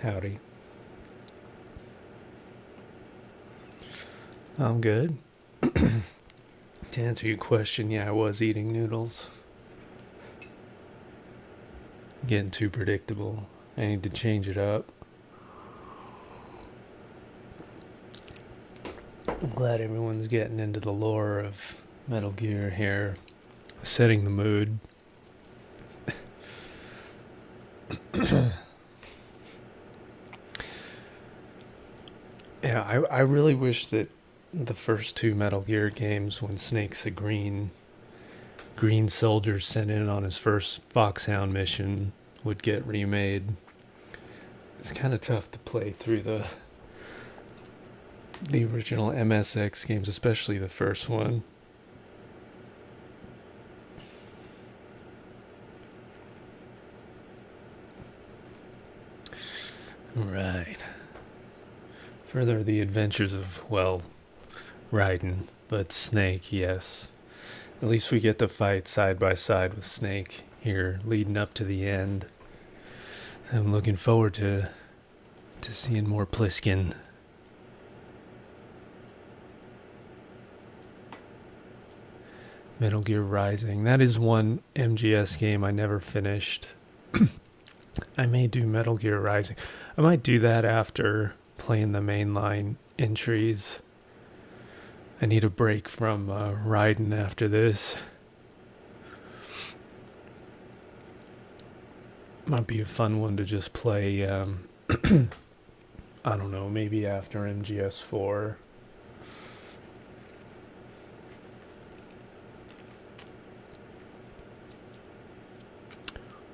Howdy. I'm good. To answer your question, yeah, I was eating noodles. Getting too predictable. I need to change it up. I'm glad everyone's getting into the lore of Metal Gear here. Setting the mood. Yeah, I really wish that the first two Metal Gear games, when Snake's a green soldier sent in on his first Foxhound mission, would get remade. It's kind of tough to play through the original MSX games, especially the first one. Right. Further the adventures of, well, Raiden, but Snake, yes. At least we get to fight side by side with Snake here, leading up to the end. I'm looking forward to seeing more Pliskin. Metal Gear Rising. That is one MGS game I never finished. I may do Metal Gear Rising. I might do that after playing the mainline entries. I need a break from Raiden after this. Might be a fun one to just play, I don't know, maybe after MGS4.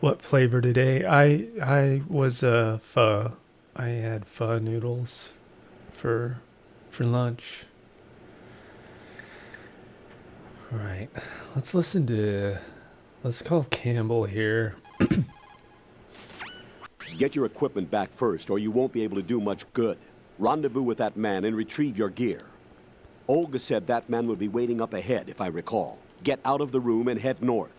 What flavor today? I was pho. I had pho noodles for lunch. Right. Let's call Campbell here. Get your equipment back first, or you won't be able to do much good. Rendezvous with that man and retrieve your gear. Olga said that man would be waiting up ahead, if I recall. Get out of the room and head north.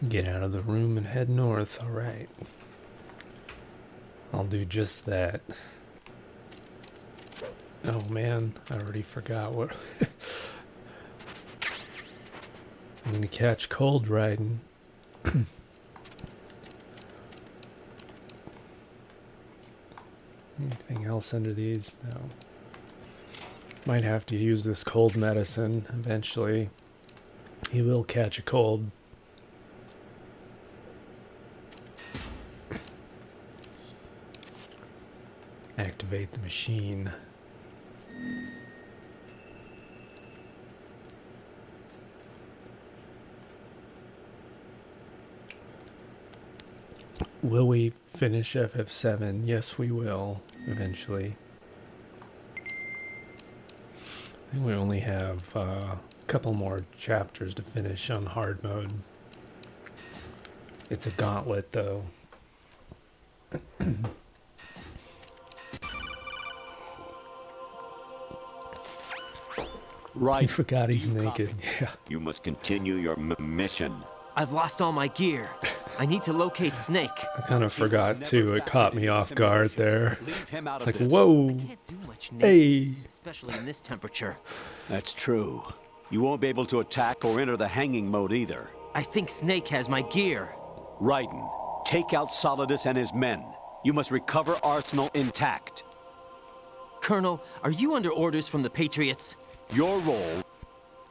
Get out of the room and head north. All right. I'll do just that. Oh man, I already forgot what. I'm gonna catch cold riding. Anything else under these? No. Might have to use this cold medicine eventually. He will catch a cold. Activate the machine. Will we finish FF7? Yes, we will, eventually. I think we only have a couple more chapters to finish on hard mode. It's a gauntlet, though. Right. He forgot he's naked. Yeah. You must continue your mission. I've lost all my gear. I need to locate Snake. I kind of forgot, too. It caught me off guard there. It's like, I whoa. can't do much naked, Hey. especially in this temperature. That's true. You won't be able to attack or enter the hanging mode either. I think Snake has my gear. Raiden, take out Solidus and his men. You must recover Arsenal intact. Colonel, are you under orders from the Patriots? Your role,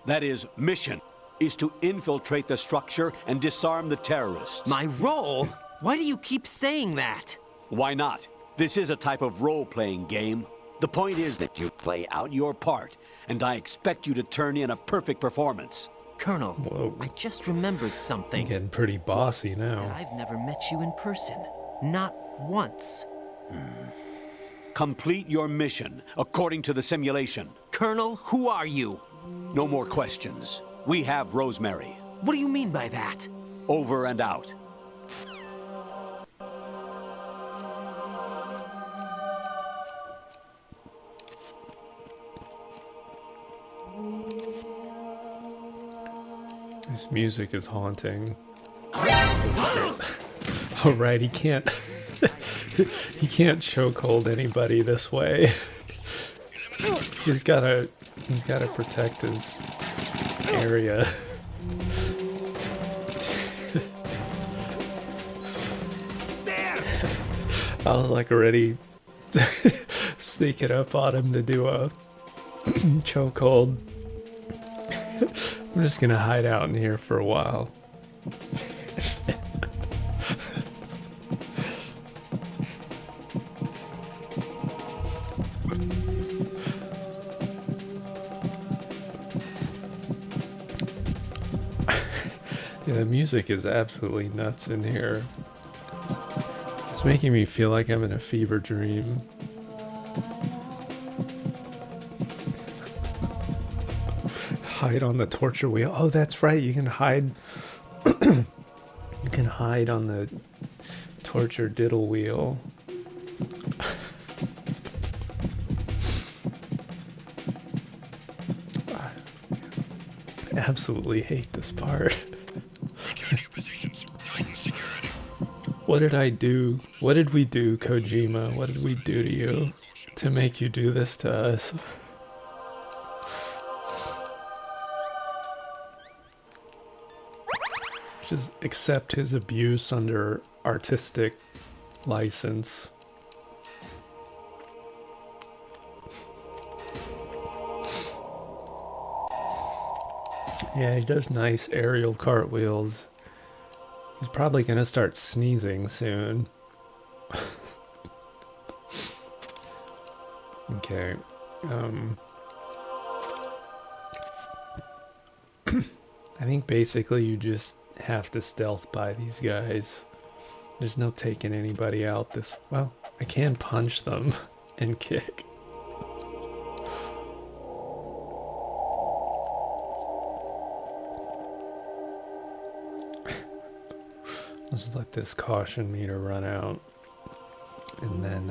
that is, mission, is to infiltrate the structure and disarm the terrorists. My role? Why do you keep saying that? Why not? This is a type of role-playing game. The point is that you play out your part, and I expect you to turn in a perfect performance. Colonel, Whoa. I just remembered something. Getting pretty bossy now. I've never met you in person. Not once. Complete your mission, according to the simulation. Colonel, who are you? No more questions. We have Rosemary. What do you mean by that? Over and out. This music is haunting. Oh right, he can't he can't chokehold anybody this way. He's gotta protect his area. I was like already sneaking up on him to do a chokehold. I'm just gonna hide out in here for a while. Yeah, the music is absolutely nuts in here. It's making me feel like I'm in a fever dream. Hide on the torture wheel. Oh, that's right. You can hide. You can hide on the torture diddle wheel. I absolutely hate this part. What did I do? What did we do, Kojima? What did we do to you to make you do this to us? Just accept his abuse under artistic license. Yeah, he does nice aerial cartwheels. He's probably gonna start sneezing soon. Okay. I think basically you just have to stealth by these guys. There's no taking anybody out this... Well, I can punch them and kick. Let's let this caution meter run out. And then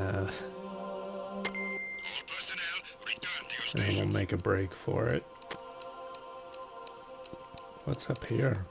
we'll make a break for it. What's up here?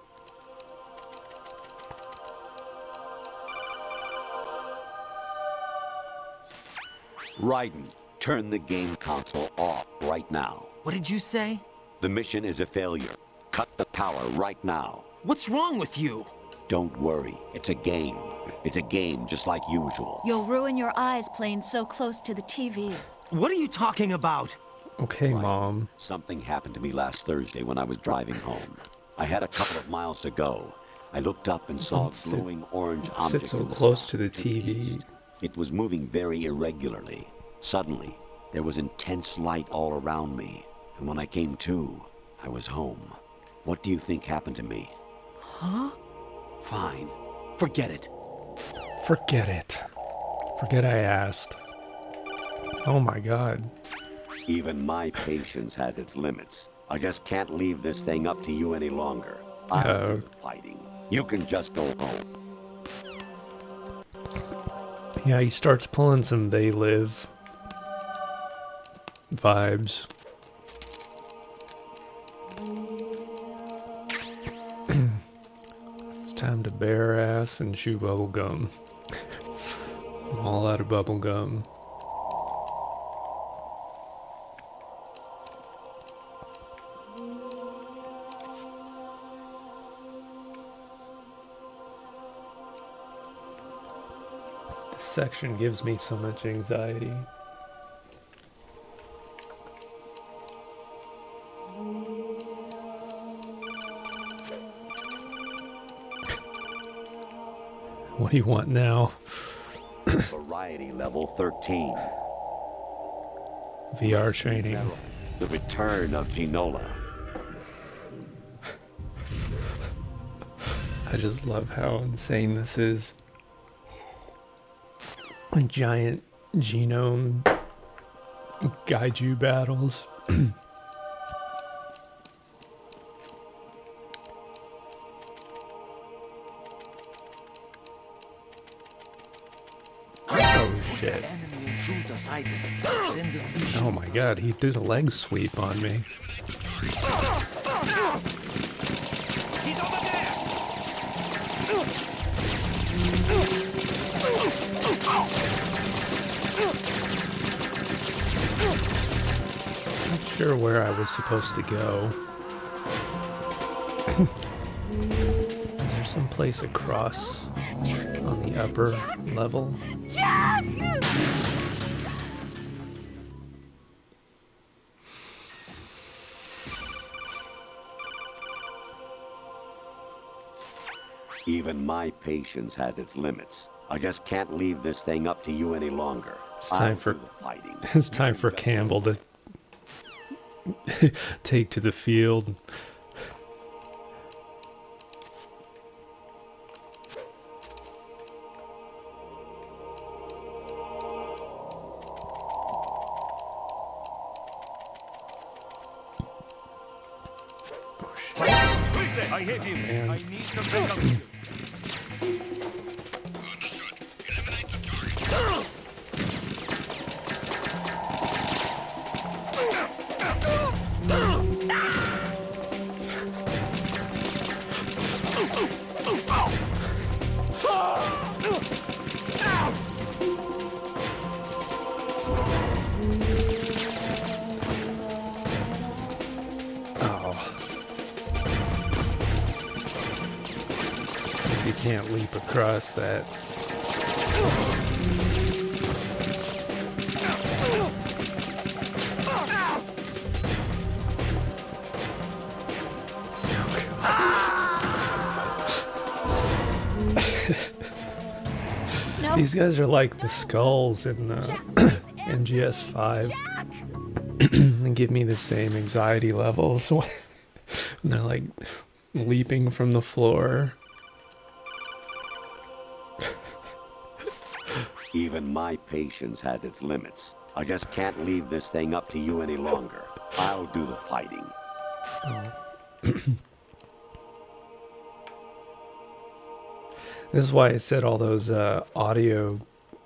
Raiden, turn the game console off right now. What did you say? The mission is a failure. Cut the power right now. What's wrong with you? Don't worry, it's a game. It's a game just like usual. You'll ruin your eyes playing so close to the TV. What are you talking about? Okay, Mom. Something happened to me last Thursday when I was driving home. I had a couple of miles to go. I looked up and saw a glowing orange object Sit so in the close sky to the TV. It was moving very irregularly. Suddenly, there was intense light all around me. And when I came to, I was home. What do you think happened to me? Huh? Fine. Forget it. Forget it. Forget I asked. Oh my god. Even my patience has its limits. I just can't leave this thing up to you any longer. I'm fighting. You can just go home. Yeah, he starts pulling some They Live vibes. It's time to bare ass and chew bubble gum. I'm all out of bubble gum. This section gives me so much anxiety. What do you want now? Variety level 13. VR training. The return of Ginola. I just love how insane this is. Giant genome Gaiju battles. Oh shit. Oh my god, he did a leg sweep on me. He's over there! Not sure where I was supposed to go. Is there some place across on the upper level? Even my patience has its limits. I just can't leave this thing up to you any longer. It's time I'll for do the fighting. it's time for Campbell to take to the field. I hit him. Man. I need to bring up you. You can't leap across that. No. These guys are like the skulls in MGS 5. They give me the same anxiety levels when they're like leaping from the floor. Even my patience has its limits. I just can't leave this thing up to you any longer. I'll do the fighting. This is why I said all those audio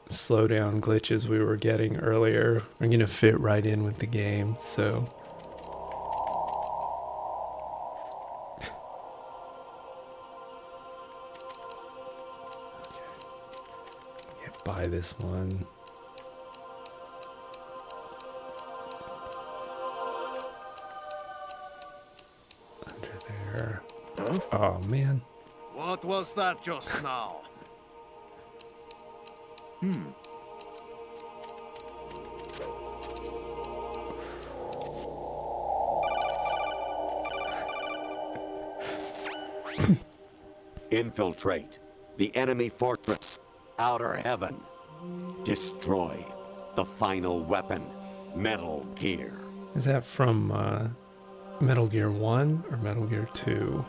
slowdown glitches we were getting earlier are going to fit right in with the game, so... Get by this one. Under there. Huh? Oh, man. What was that just now? Infiltrate the enemy fortress, outer heaven. Destroy the final weapon, Metal Gear. Is that from Metal Gear 1 or Metal Gear 2?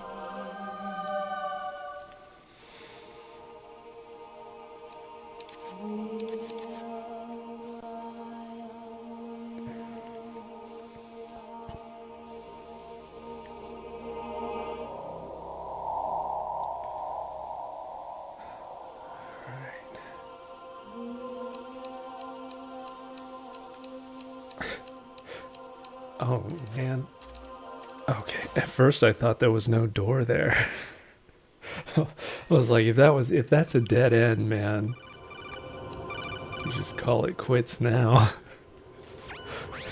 Oh, man. Okay, at first I thought there was no door there. I was like, if that's a dead end, man, you just call it quits now.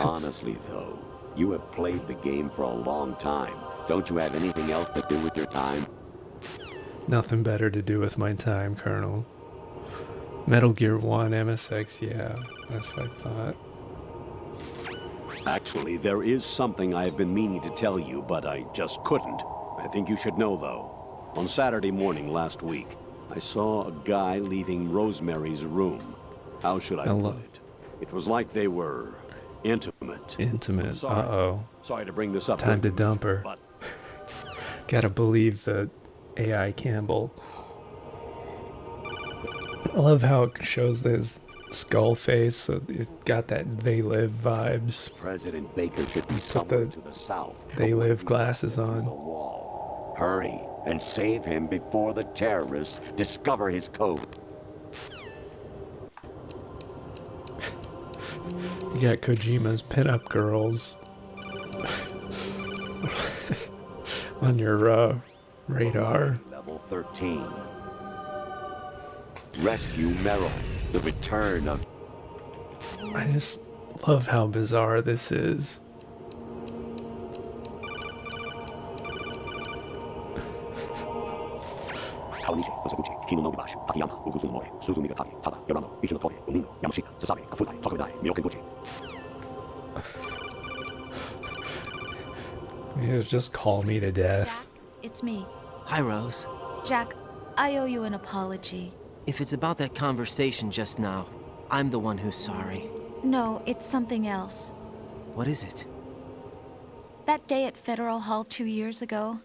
Honestly, though, you have played the game for a long time. Don't you have anything else to do with your time? Nothing better to do with my time, Colonel. Metal Gear 1, MSX, yeah, that's what I thought. Actually, there is something I have been meaning to tell you, but I just couldn't. I think you should know, though. On Saturday morning last week, I saw a guy leaving Rosemary's room. How should I put it? It was like they were intimate. Intimate, Sorry. uh-oh. Sorry to bring this up. Time to dump her. But Gotta believe the AI Campbell. I love how it shows this skull face, so it got that They Live vibes. President Baker should be Put somewhere the to the south. They Live glasses The on. wall. Hurry and save him before the terrorists discover his code. You got Kojima's pinup girls on your radar. Level 13. Rescue Merrill. The return of... I just love how bizarre this is. You just call me to death. Jack, it's me. Hi, Rose. Jack, I owe you an apology. If it's about that conversation just now, I'm the one who's sorry. No, it's something else. What is it? That day at Federal Hall 2 years ago,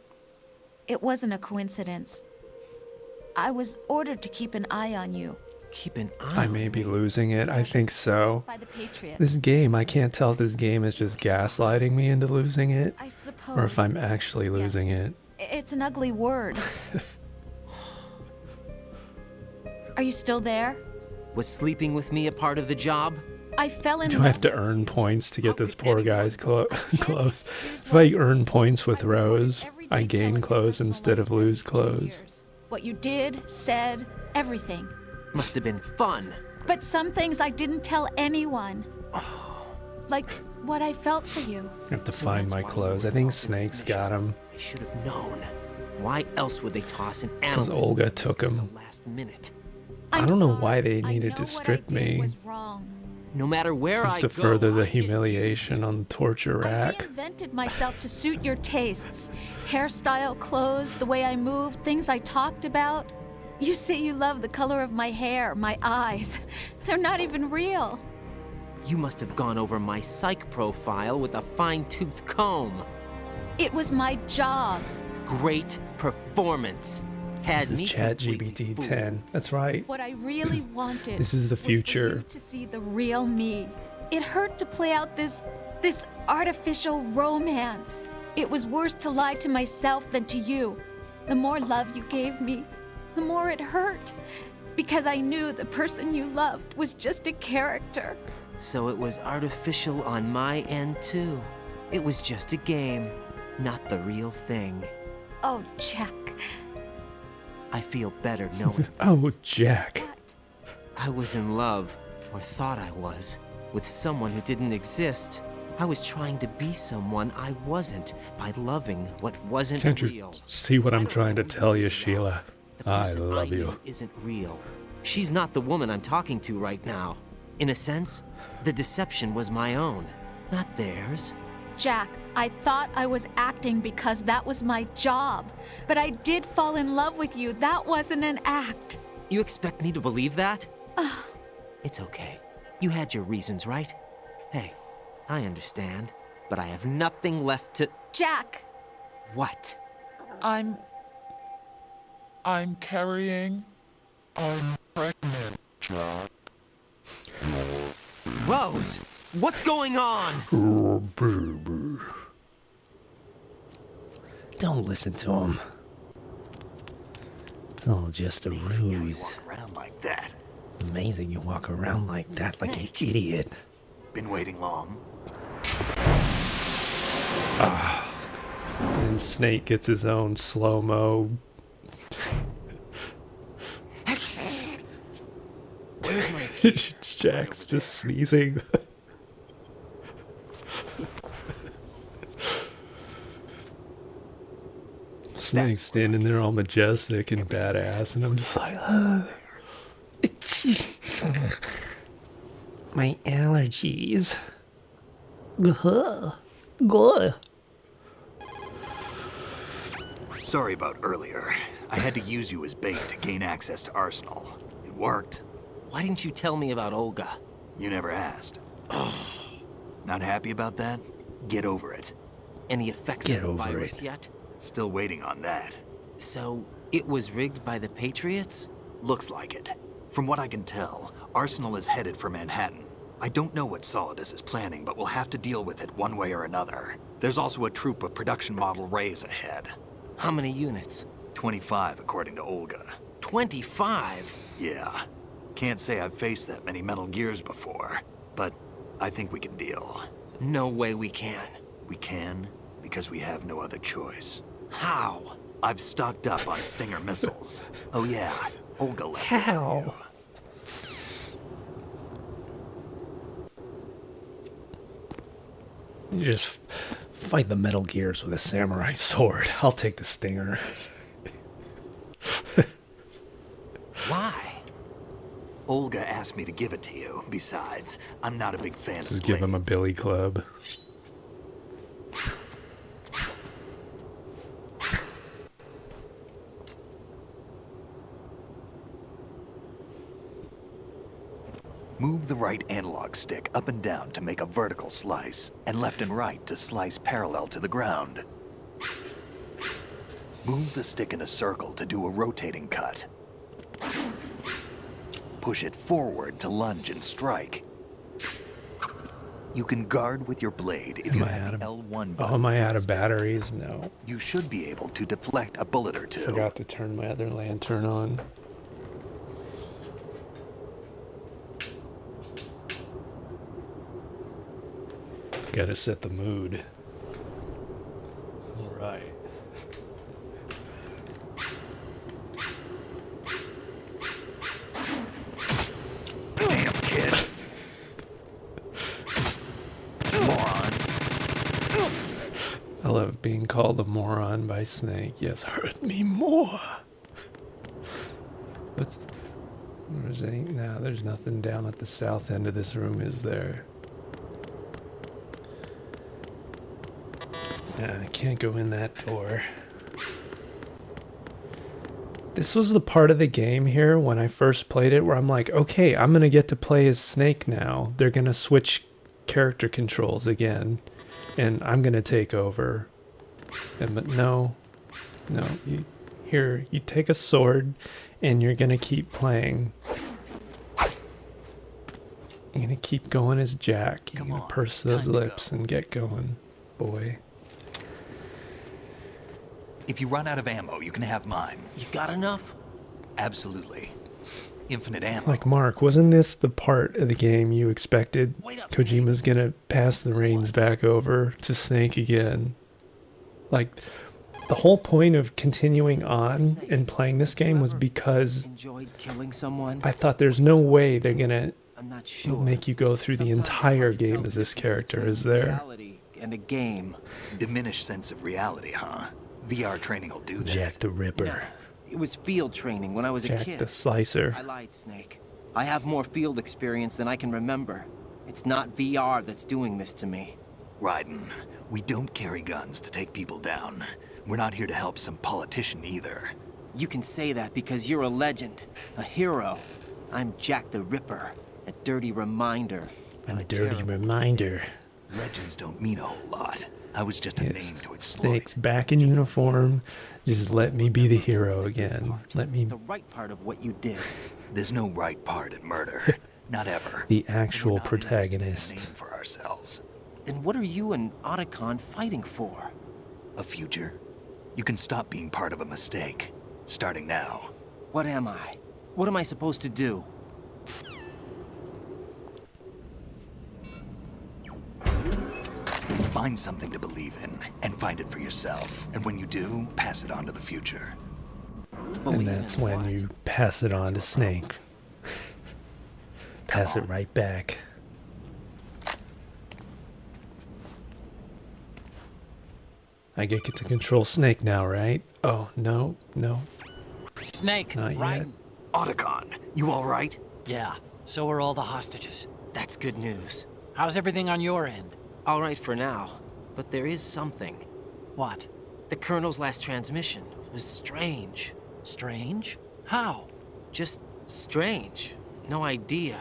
it wasn't a coincidence. I was ordered to keep an eye on you. Keep an eye I may be losing it. I think so. By the patriots. This game, I can't tell if this game is just gaslighting me into losing it, I suppose. or if I'm actually losing it. It's an ugly word. Are you still there? Was sleeping with me a part of the job? I fell in Do love. I have to earn points to get this poor guy's clothes? If I earn points with Rose, I gain clothes instead of lose clothes. What you did, said, everything. Must have been fun. But some things I didn't tell anyone. Like what I felt for you. I have to So find that's my why clothes. we I think went out for this Snake's mission. got them. I should have known. Why else would they toss an animal? Because Olga took in him. the last minute. I I'm don't know sorry. why they I needed know to what I strip did me. was wrong. No matter where Just I to go, further the I get humiliation on the torture I rack. reinvented myself to suit your tastes. Hairstyle, clothes, the way I moved, things I talked about. You say you love the color of my hair, my eyes. They're not even real. You must have gone over my psych profile with a fine-tooth comb. It was my job. Great performance. Had This is me completely ChatGPT fooled. 10. That's right. What I really wanted. This is the was for future. you to see the real me. It hurt to play out this artificial romance. It was worse to lie to myself than to you. The more love you gave me, the more it hurt. Because I knew the person you loved was just a character. So it was artificial on my end, too. It was just a game, not the real thing. Oh, Jack. I feel better knowing Oh, Jack. What? I was in love, or thought I was, with someone who didn't exist. I was trying to be someone I wasn't by loving what wasn't Can't you real. see what I I'm don't trying to know who tell you, are. Sheila? The I person love knew you. Isn't real. She's not the woman I'm talking to right now. In a sense, the deception was my own, not theirs. Jack, I thought I was acting because that was my job. But I did fall in love with you. That wasn't an act. You expect me to believe that? It's okay. You had your reasons, right? Hey, I understand, but I have nothing left to... Jack, What? I'm carrying. I'm pregnant, Jack. Rose, what's going on? Don't listen to him. It's all just a ruse. Around like that. Amazing you walk around like that like an Snake. idiot. Been waiting long. And Snake gets his own slow-mo. Jack's just sneezing. Snake's standing there all majestic and badass, and I'm just like, my allergies. Sorry about earlier. I had to use you as bait to gain access to Arsenal. It worked. Why didn't you tell me about Olga? You never asked. Not happy about that? Get over it. Any effects Get of the over virus it. yet? Still waiting on that. So, it was rigged by the Patriots? Looks like it. From what I can tell, Arsenal is headed for Manhattan. I don't know what Solidus is planning, but we'll have to deal with it one way or another. There's also a troop of production model Rays ahead. How many units? 25, according to Olga. 25? Yeah. Can't say I've faced that many Metal Gears before, but I think we can deal. No way we can. We can, because we have no other choice. How? I've stocked up on Stinger missiles. Oh yeah, Olga left this for you. You just fight the Metal Gears with a samurai sword. I'll take the stinger. Why? Olga asked me to give it to you. Besides, I'm not a big fan of Just give him a blades. billy club. Move the right analog stick up and down to make a vertical slice, and left and right to slice parallel to the ground. Move the stick in a circle to do a rotating cut. Push it forward to lunge and strike. You can guard with your blade if you have the L1 button. Oh, am I out of batteries? No. You should be able to deflect a bullet or two. Forgot to turn my other lantern on. Gotta set the mood. All right. Damn kid. Moron. I love being called a moron by Snake. Yes, hurt me more. Where's any? No, there's nothing down at the south end of this room, is there? I can't go in that door. This was the part of the game here when I first played it where I'm like, okay, I'm going to get to play as Snake now. They're going to switch character controls again, and I'm going to take over. But no, you take a sword, and you're going to keep playing. You're going to keep going as Jack. You're going to purse those lips and get going, boy. If you run out of ammo, you can have mine. You got enough? Absolutely. Infinite ammo. Like, Mark, wasn't this the part of the game you expected? Wait up, Kojima's gonna pass the reins back over to Snake again. Like, the whole point of continuing on and playing this game was because Enjoyed killing someone? I thought there's no way they're gonna I'm not sure. make you go through the Sometimes entire it's hard to game tell as the this difference character, between is there? reality and a game. Diminished sense of reality, huh? VR training will do that. Jack the Ripper. No, it was field training when I was a Jack kid. the Slicer. I lied, Snake. I have more field experience than I can remember. It's not VR that's doing this to me. Raiden, we don't carry guns to take people down. We're not here to help some politician either. You can say that because you're a legend, a hero. I'm Jack the Ripper, a dirty reminder. And of a dirty terrible reminder. Legends don't mean a whole lot. I was just a Yes, name to exploit. Snake's back in uniform. Just let me be the hero again. Let me... The right part of what you did. There's no right part in murder. Not ever. The And actual we're not interested in a protagonist. name for ourselves. Then what are you and Otacon fighting for? A future. You can stop being part of a mistake. Starting now. What am I? What am I supposed to do? Find something to believe in, and find it for yourself. And when you do, pass it on to the future. And Believe that's in when what? you pass it on to Snake. Pass it on. right back. I get to control Snake now, right? Oh, no. Snake, Not yet. Raiden. Otacon, you alright? Yeah, so are all the hostages. That's good news. How's everything on your end? All right for now, but there is something. What? The Colonel's last transmission was strange. Strange? How? Just strange. No idea.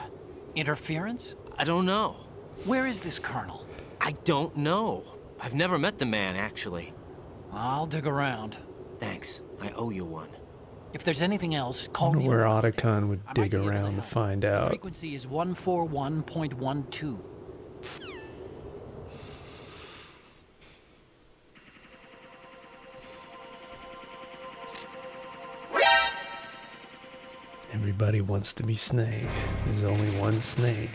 Interference? I don't know. Where is this colonel? I don't know. I've never met the man, actually. I'll dig around. Thanks. I owe you one. If there's anything else, I call wonder me. where around. Otacon would I might dig be able around to help. find The out. frequency is 141.12. Everybody wants to be Snake. There's only one Snake.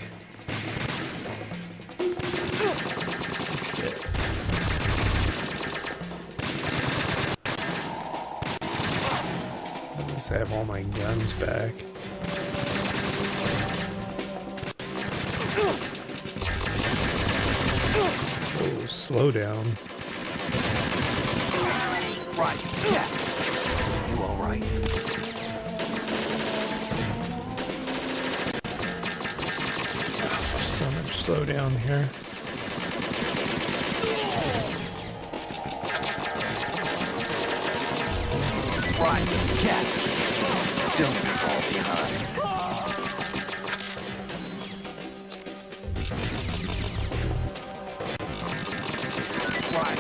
I just have all my guns back. Oh, slowdown. Right. Yeah. You all right? So much slowdown here. Right. Yeah. Don't fall behind. Right.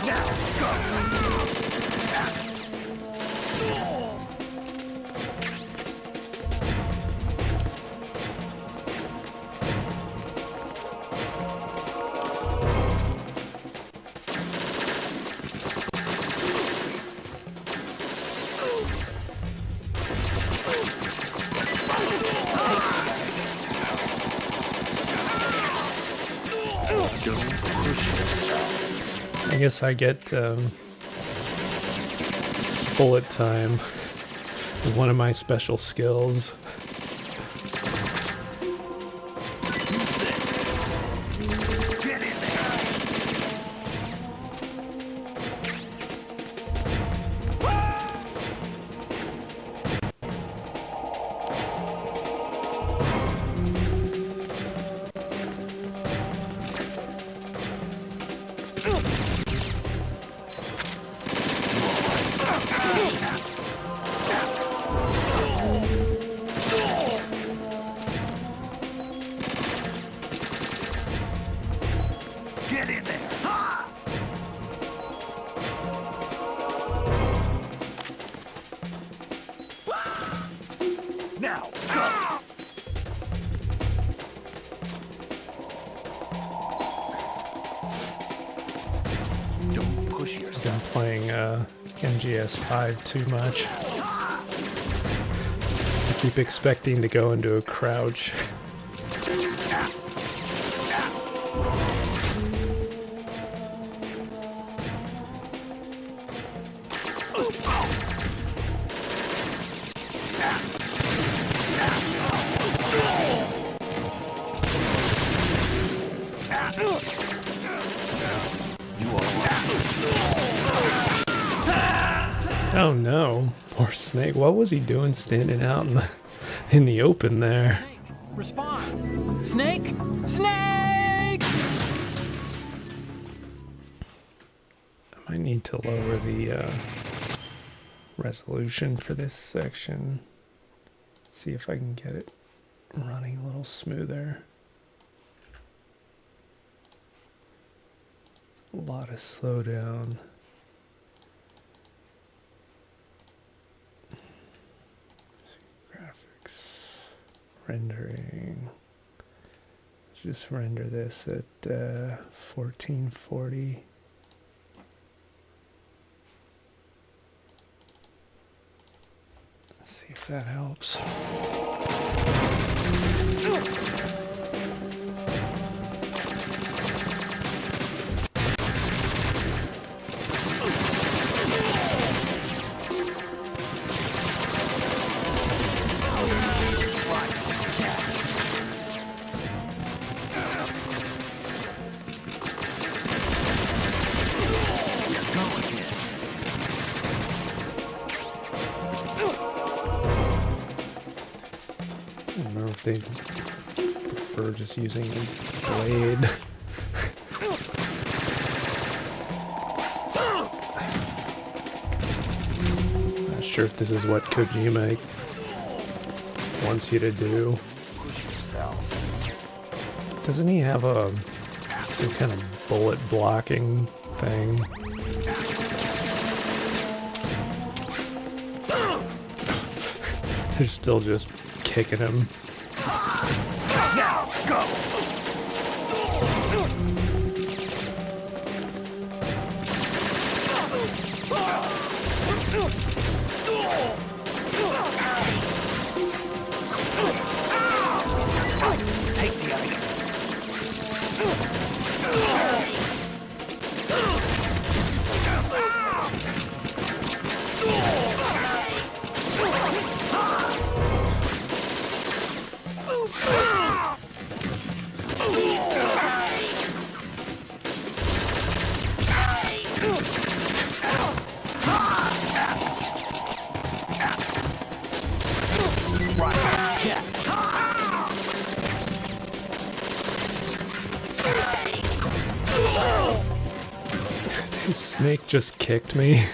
Yeah. Now go. I guess I get bullet time with one of my special skills. Get in there. Ha! Now go. Don't push yourself. I'm playing MGS 5 too much. I keep expecting to go into a crouch. Oh no, poor Snake. What was he doing standing out in the open there? Snake, respond! Snake! Snake! I might need to lower the resolution for this section. See if I can get it running a little smoother. A lot of slowdown. Graphics, rendering. Let's just render this at 1440. Let's see if that helps. I don't know if they prefer just using a blade. Not sure if this is what Kojima wants you to do. Push yourself. Doesn't he have some kind of bullet blocking thing? They're still just kicking him. Now go. Take the item. Snake just kicked me.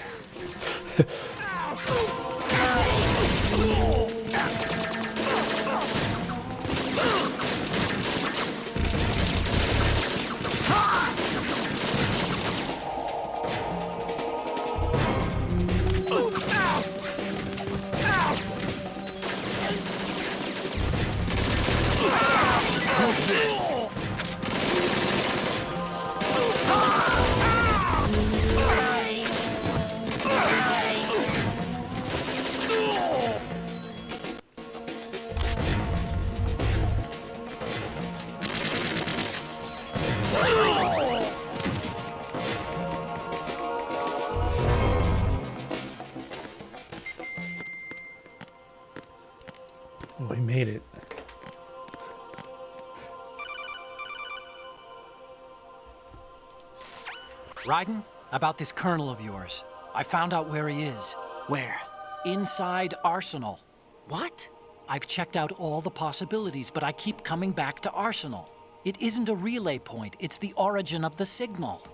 We made it. Raiden, about this colonel of yours. I found out where he is. Where? Inside Arsenal. What? I've checked out all the possibilities, but I keep coming back to Arsenal. It isn't a relay point, it's the origin of the signal.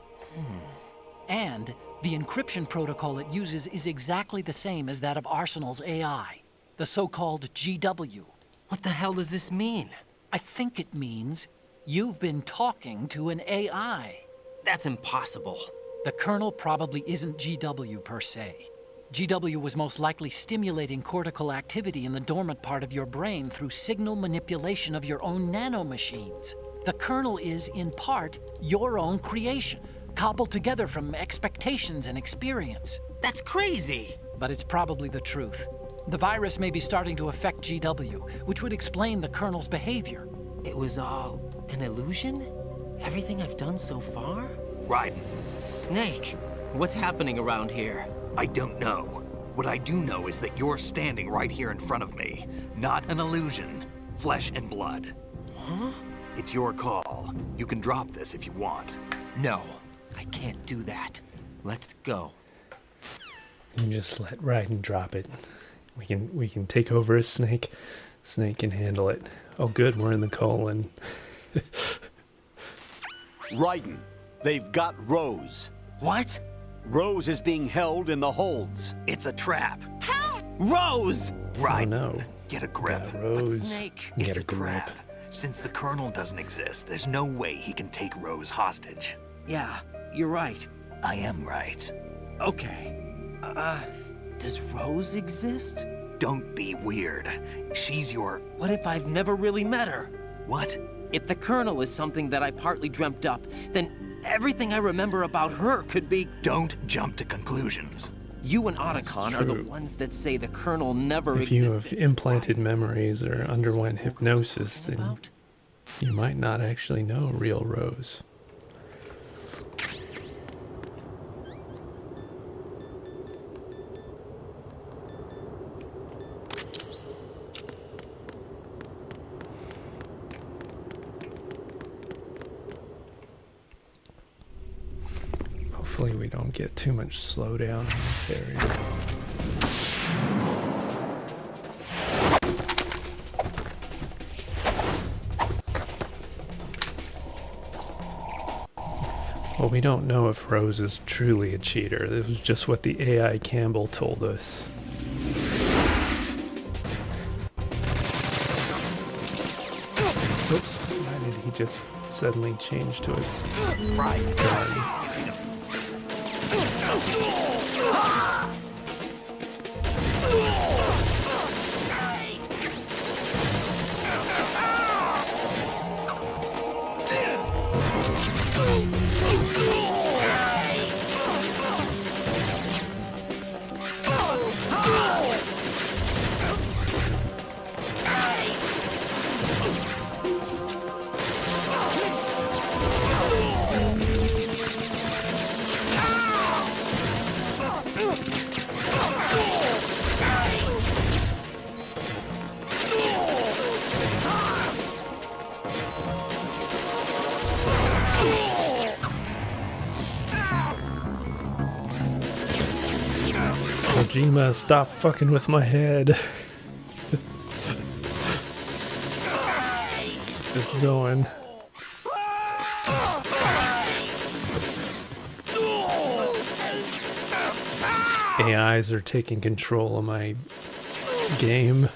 And the encryption protocol it uses is exactly the same as that of Arsenal's AI, the so-called GW. What the hell does this mean? I think it means you've been talking to an AI. That's impossible. The Colonel probably isn't GW per se. GW was most likely stimulating cortical activity in the dormant part of your brain through signal manipulation of your own nanomachines. The Colonel is, in part, your own creation, cobbled together from expectations and experience. That's crazy. But it's probably the truth. The virus may be starting to affect GW, which would explain the Colonel's behavior. It was all an illusion? Everything I've done so far? Raiden, Snake, what's happening around here? I don't know. What I do know is that you're standing right here in front of me. Not an illusion. Flesh and blood. Huh? It's your call. You can drop this if you want. No, I can't do that. Let's go. You just let Raiden drop it. We can take over as Snake. Snake can handle it. Oh good, we're in the colon. Raiden, they've got Rose. What? Rose is being held in the holds. It's a trap. Rose! Right. Oh no. Get a grip. Got Rose. Snake, Get It's a a grip. trap. Since the Colonel doesn't exist, there's no way he can take Rose hostage. Yeah, you're right. I am right. Okay. Does Rose exist? Don't be weird. She's your... What if I've never really met her? What? If the Colonel is something that I partly dreamt up, then everything I remember about her could be... Don't jump to conclusions. You and Otacon are the true. ones that say the Colonel never If you existed. have implanted memories or underwent hypnosis, then About? you might not actually know real Rose. Hopefully we don't get too much slowdown in this area. Well, we don't know if Rose is truly a cheater. This was just what the AI Campbell told us. Oops, why did he just suddenly change to his gun? Kojima, stop fucking with my head. Just going. AIs are taking control of my game.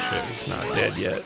Shit, he's not dead yet.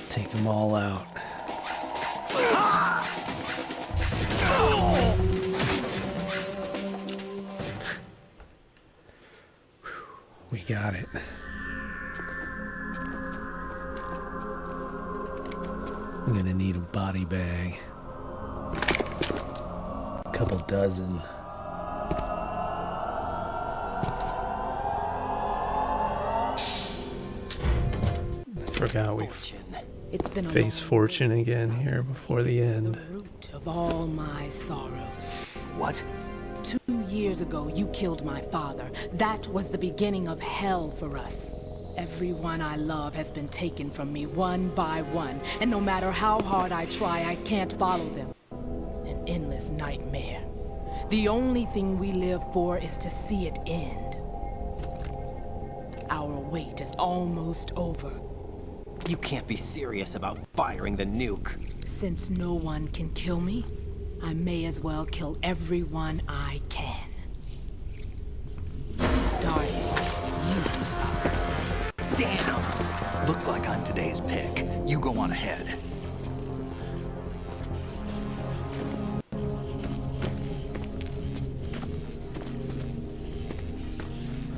Take them all out. We got it. I'm gonna need a body bag. A couple dozen. Forgot we It's been a face long fortune road again since here before the end. The root of all my sorrows. What? 2 years ago, you killed my father. That was the beginning of hell for us. Everyone I love has been taken from me one by one, and no matter how hard I try, I can't follow them. An endless nightmare. The only thing we live for is to see it end. Our wait is almost over. You can't be serious about firing the nuke. Since no one can kill me, I may as well kill everyone I can. Starting with you, Solidus. Damn! Looks like I'm today's pick. You go on ahead.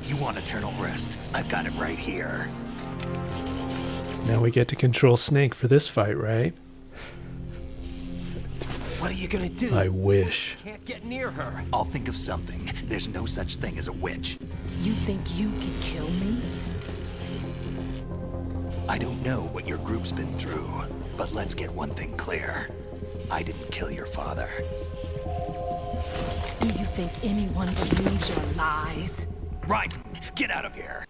You want eternal rest? I've got it right here. Now we get to control Snake for this fight, right? What are you gonna do? I wish. Can't get near her. I'll think of something. There's no such thing as a witch. You think you can kill me? I don't know what your group's been through, but let's get one thing clear. I didn't kill your father. Do you think anyone believes your lies? Right! Get out of here!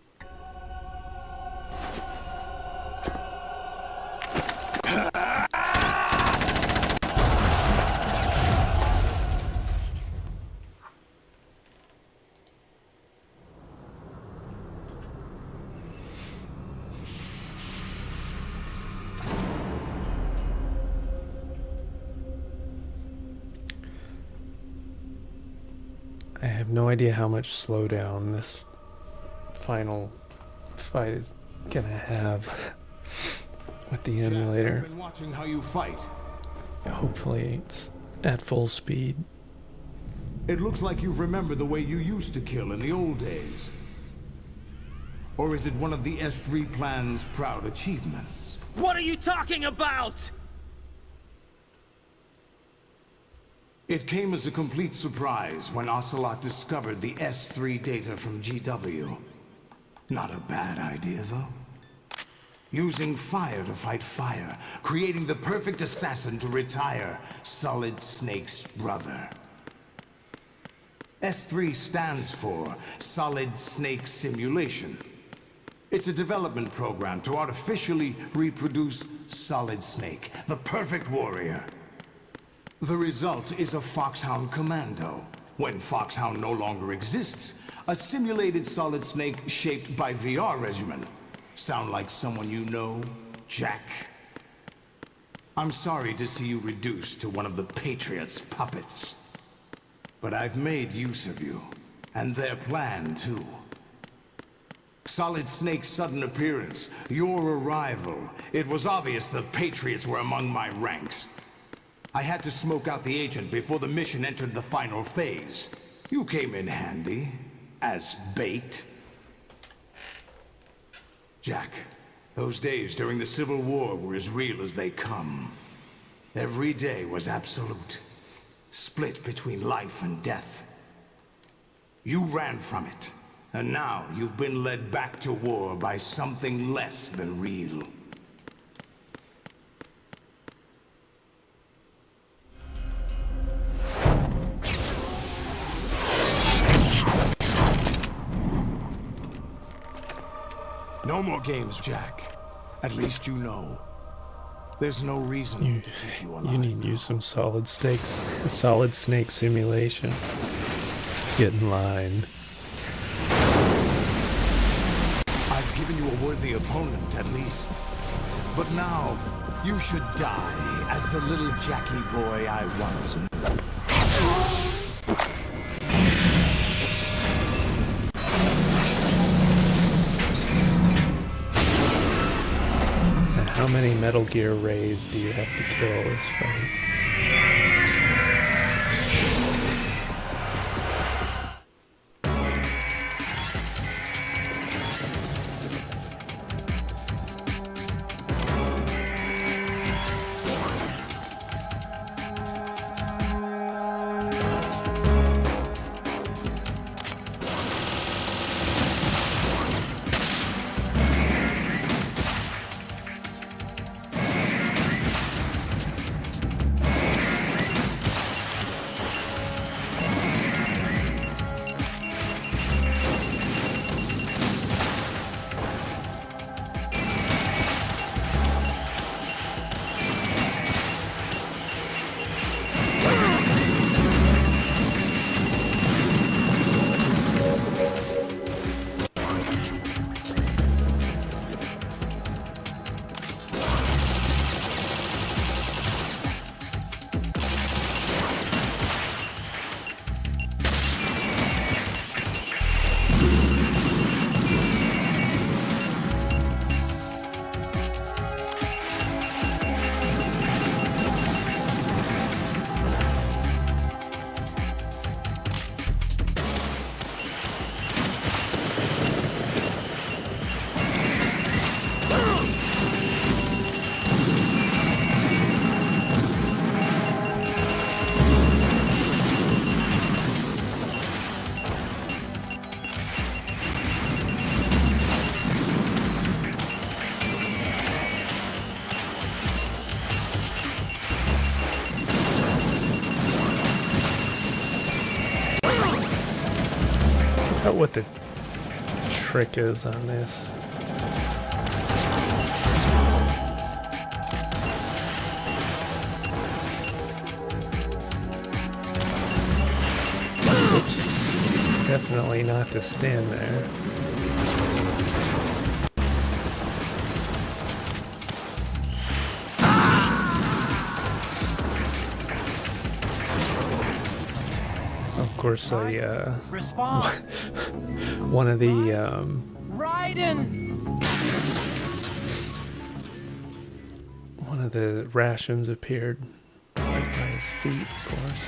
I have no idea how much slowdown this final fight is gonna have with the emulator. I've been watching how you fight. Hopefully it's at full speed. It looks like you've remembered the way you used to kill in the old days. Or is it one of the S3 plan's proud achievements? What are you talking about? It came as a complete surprise when Ocelot discovered the S3 data from GW. Not a bad idea, though. Using fire to fight fire, creating the perfect assassin to retire Solid Snake's brother. S3 stands for Solid Snake Simulation. It's a development program to artificially reproduce Solid Snake, the perfect warrior. The result is a Foxhound Commando. When Foxhound no longer exists, a simulated Solid Snake shaped by VR regimen. Sound like someone you know, Jack? I'm sorry to see you reduced to one of the Patriots' puppets. But I've made use of you, and their plan too. Solid Snake's sudden appearance, your arrival. It was obvious the Patriots were among my ranks. I had to smoke out the agent before the mission entered the final phase. You came in handy, as bait. Jack, those days during the Civil War were as real as they come. Every day was absolute, split between life and death. You ran from it, and now you've been led back to war by something less than real. No more games, Jack. At least you know. There's no reason to keep you alive. You need to use some solid snake simulation. Get in line. I've given you a worthy opponent, at least. But now, you should die as the little Jackie boy I once knew. How many Metal Gear Rays do you have to kill this fight? What the trick is on this. Oops. Definitely not to stand there. Of course, one of the one of the rations appeared right by his feet, of course.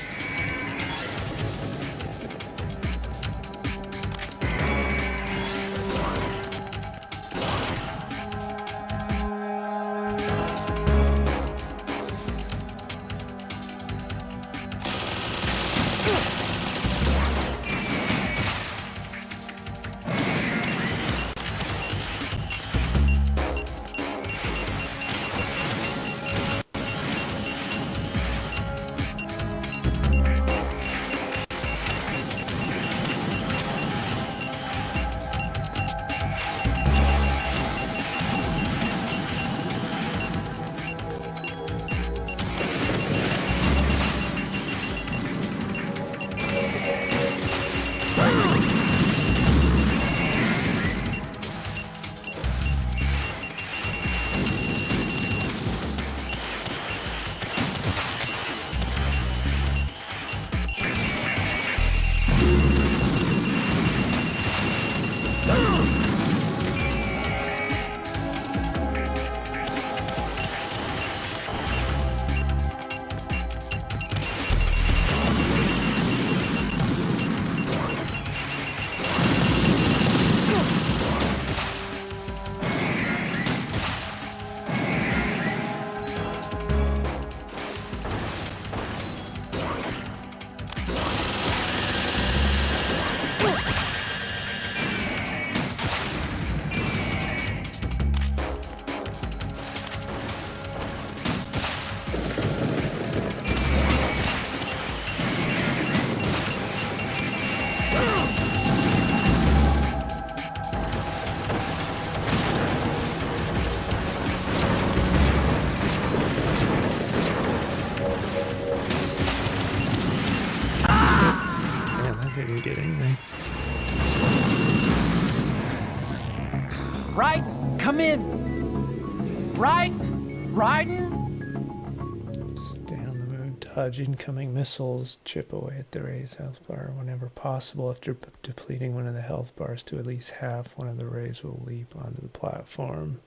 Dodge incoming missiles. Chip away at the Ray's health bar whenever possible. After depleting one of the health bars to at least half, one of the Rays will leap onto the platform.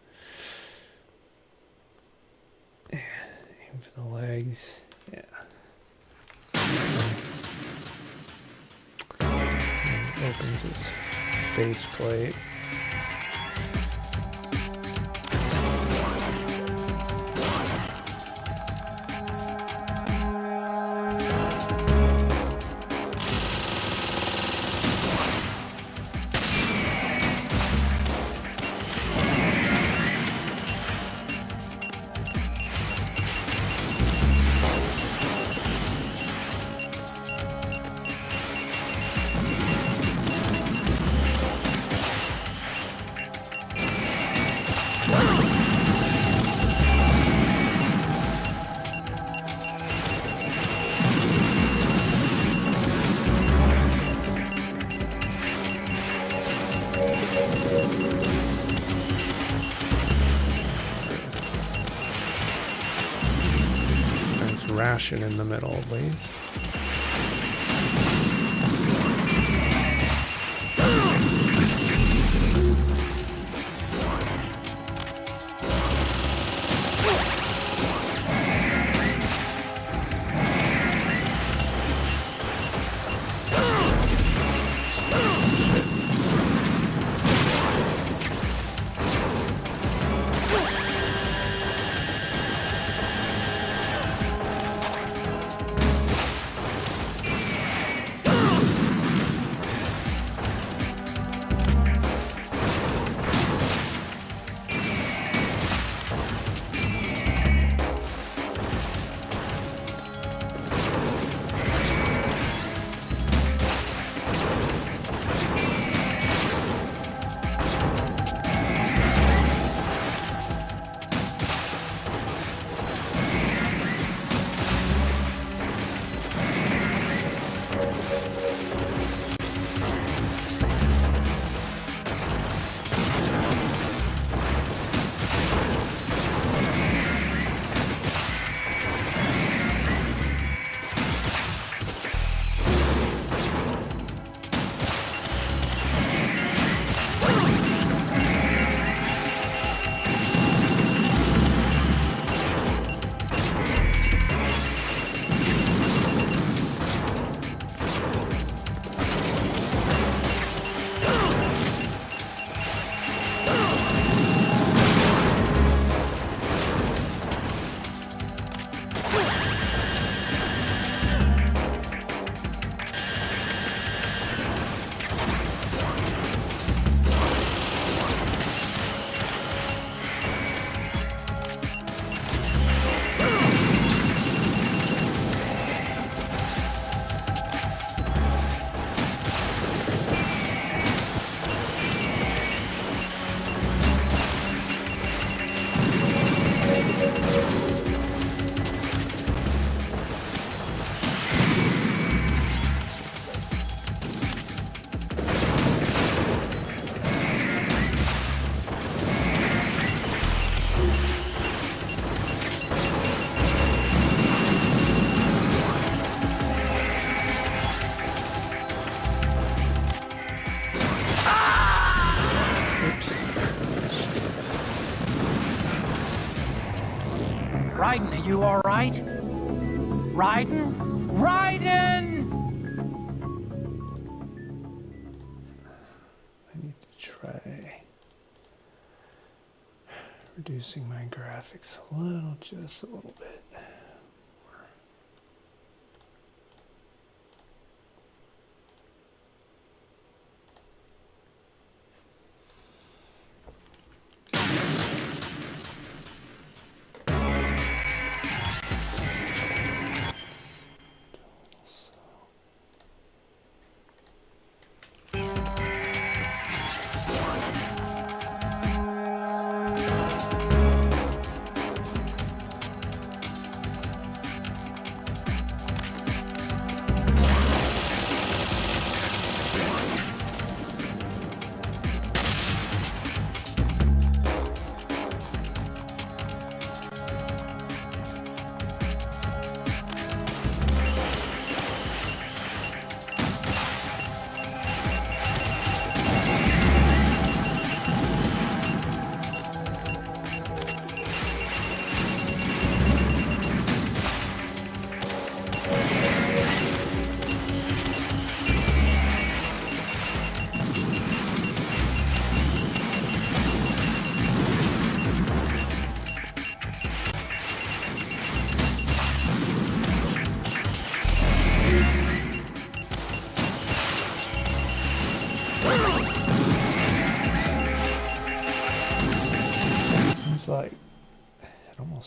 Aim for the legs. Yeah. And opens his faceplate. Ration in the middle, please. Raiden, are you all right? Raiden? Raiden! I need to try reducing my graphics a little, just a little bit.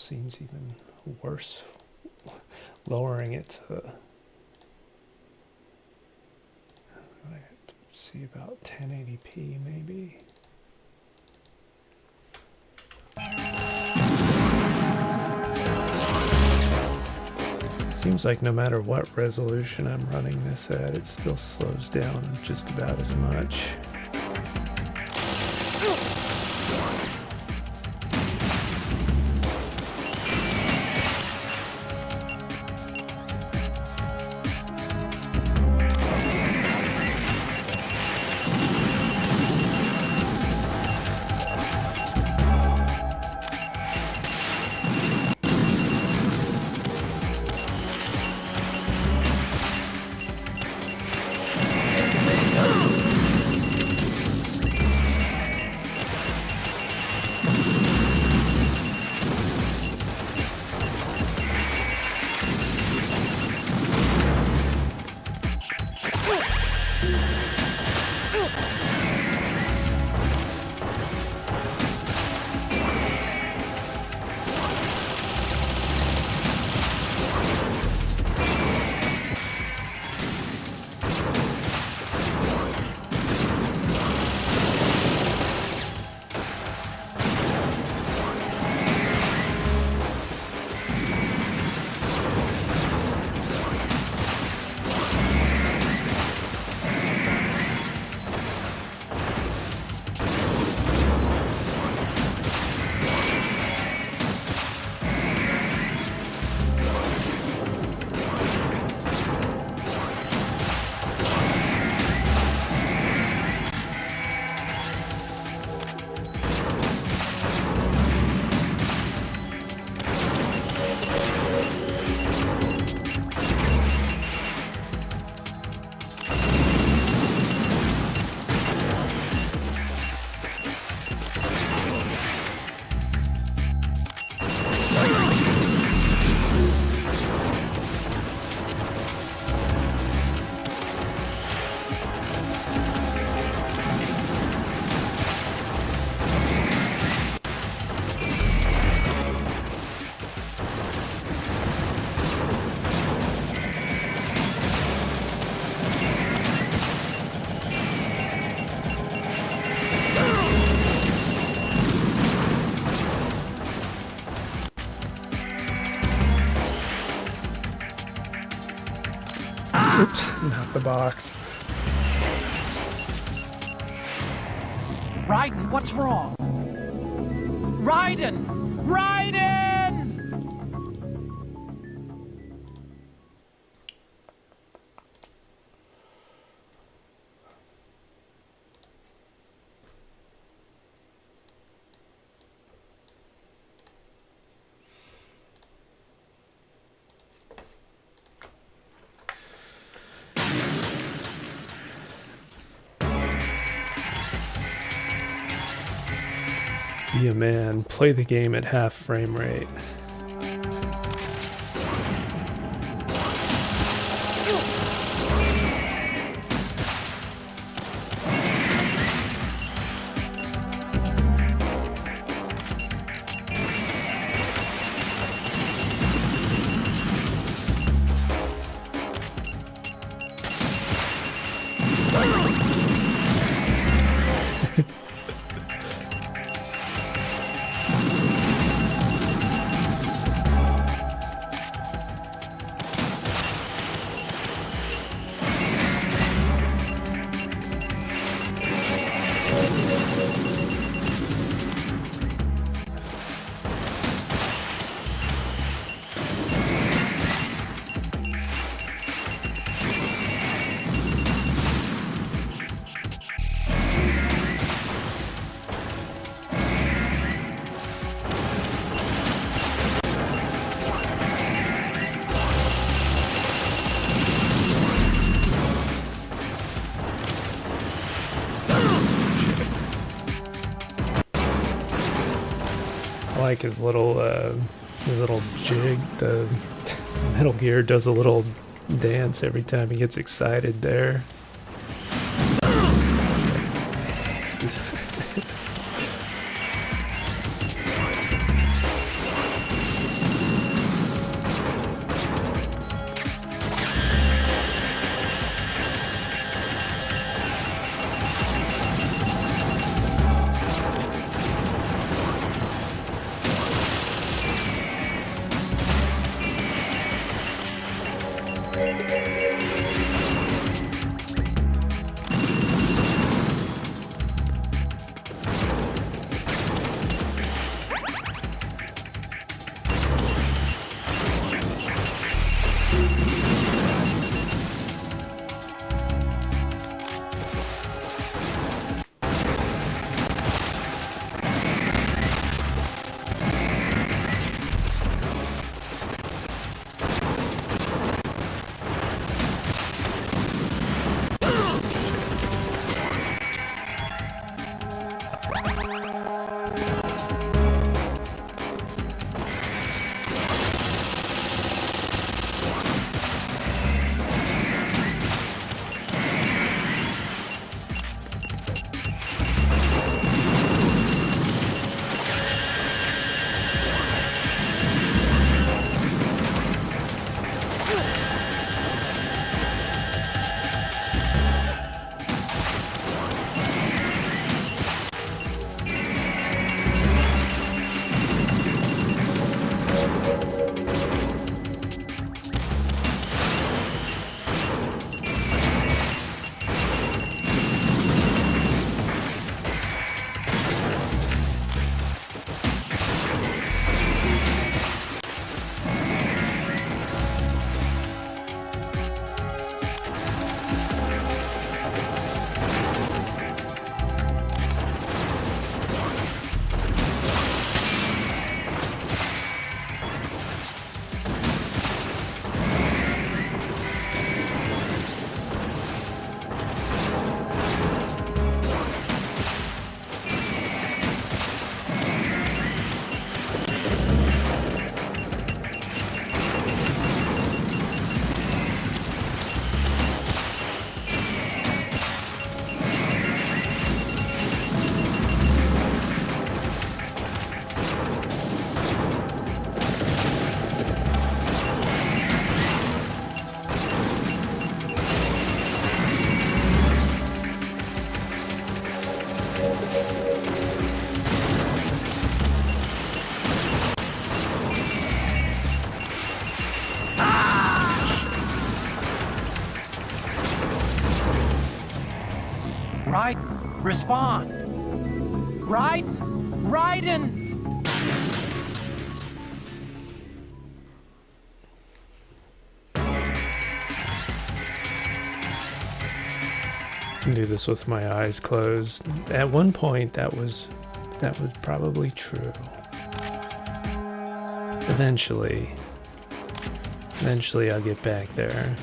seems even worse. Lowering it to, see, about 1080p maybe. Seems like no matter what resolution I'm running this at, it still slows down just about as much. Oops, not the box. Raiden, what's wrong? Raiden! Raiden! Be a man, play the game at half frame rate. I like his little jig. The Metal Gear does a little dance every time he gets excited there. Raiden, respond. Raiden! Can do this with my eyes closed. At one point, that was probably true. Eventually I'll get back there.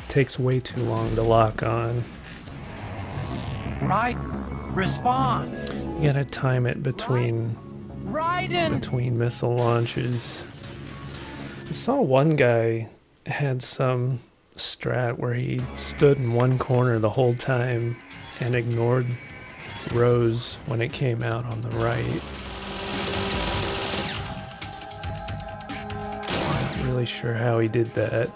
Takes way too long to lock on. Raiden, respond. You gotta time it between Raiden! Missile launches. I saw one guy had some strat where he stood in one corner the whole time and ignored Rose when it came out on the right. Not really sure how he did that.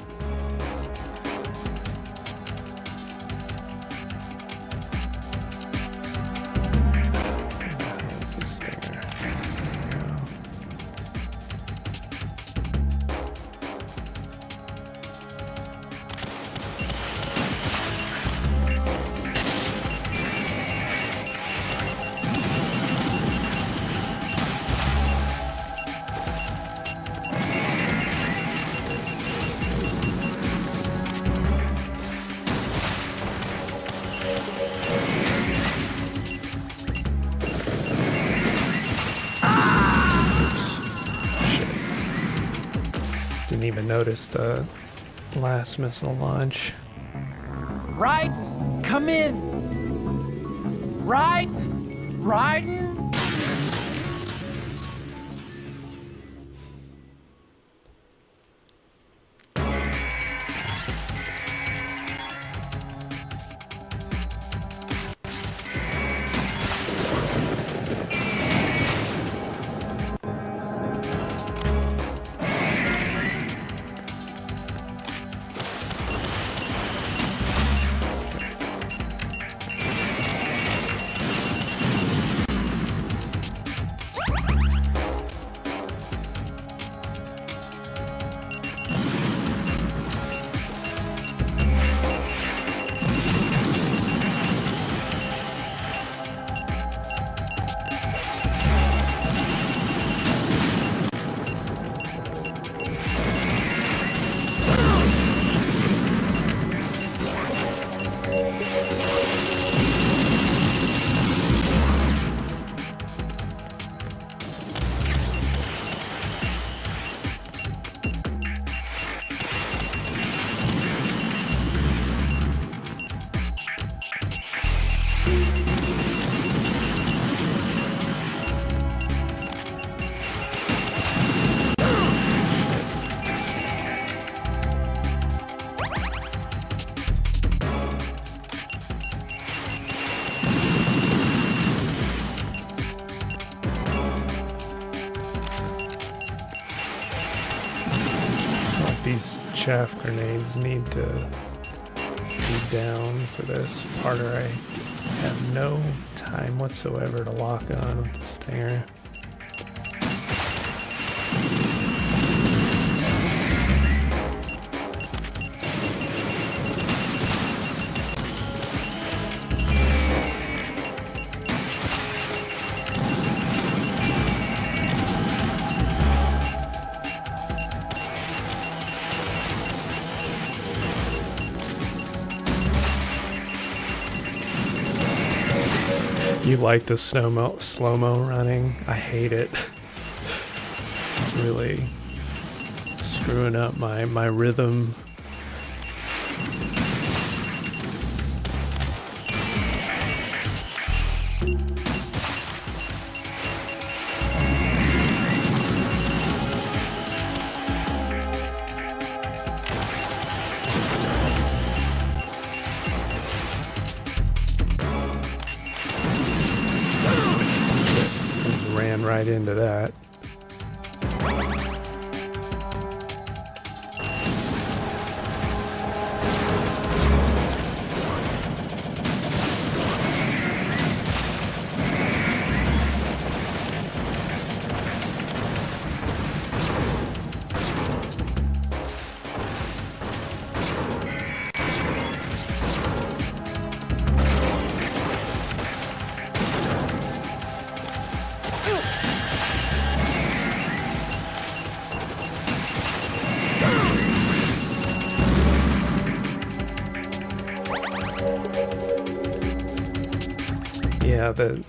didn't even notice the last missile launch. Raiden, come in! Raiden! Raiden! These chaff grenades need to be down for this part, or I have no time whatsoever to lock on with the stinger. You like the slow-mo running? I hate it. It's really screwing up my rhythm. Ran right into that. Yeah, the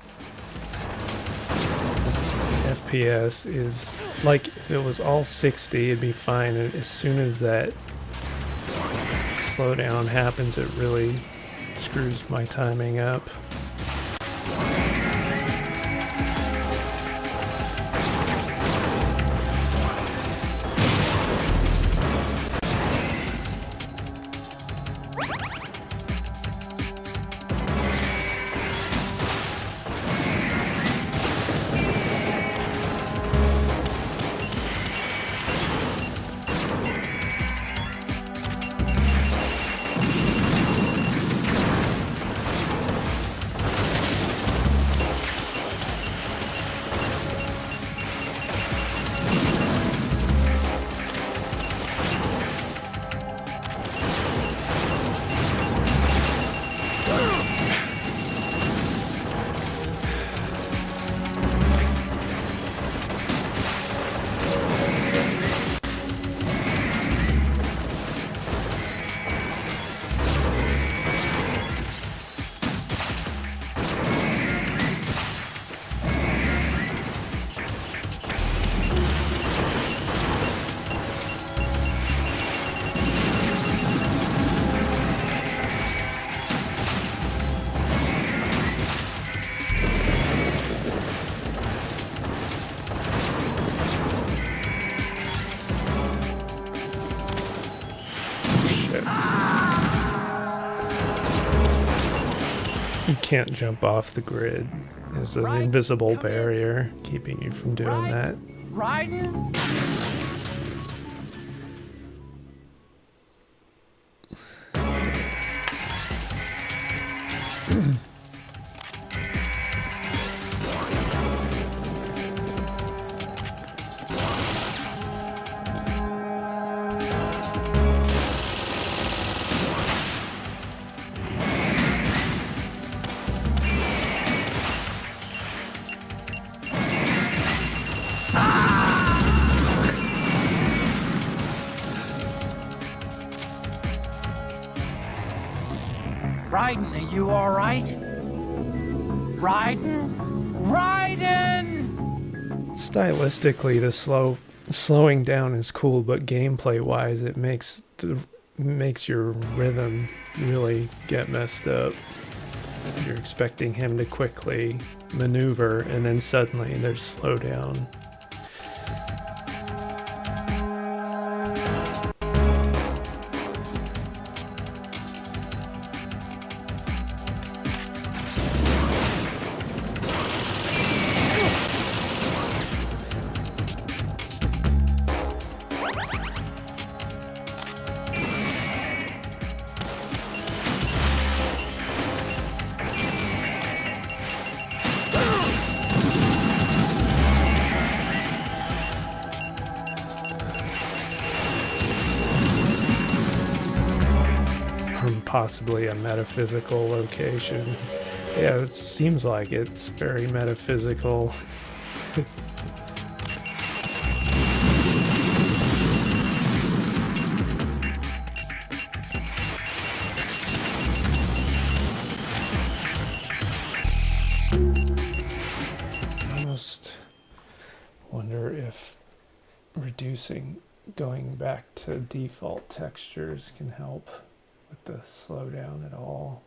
FPS is like, if it was all 60, it'd be fine. And as soon as that slowdown happens, it really screws my timing up. can't jump off the grid. There's an invisible barrier keeping you from doing that. Raiden? Raiden, are you alright? Raiden? Raiden! Stylistically, the slowing down is cool, but gameplay-wise, it makes your rhythm really get messed up. You're expecting him to quickly maneuver, and then suddenly there's slowdown. Possibly a metaphysical location. Yeah, it seems like it's very metaphysical. I almost wonder if going back to default textures can help with the slowdown at all.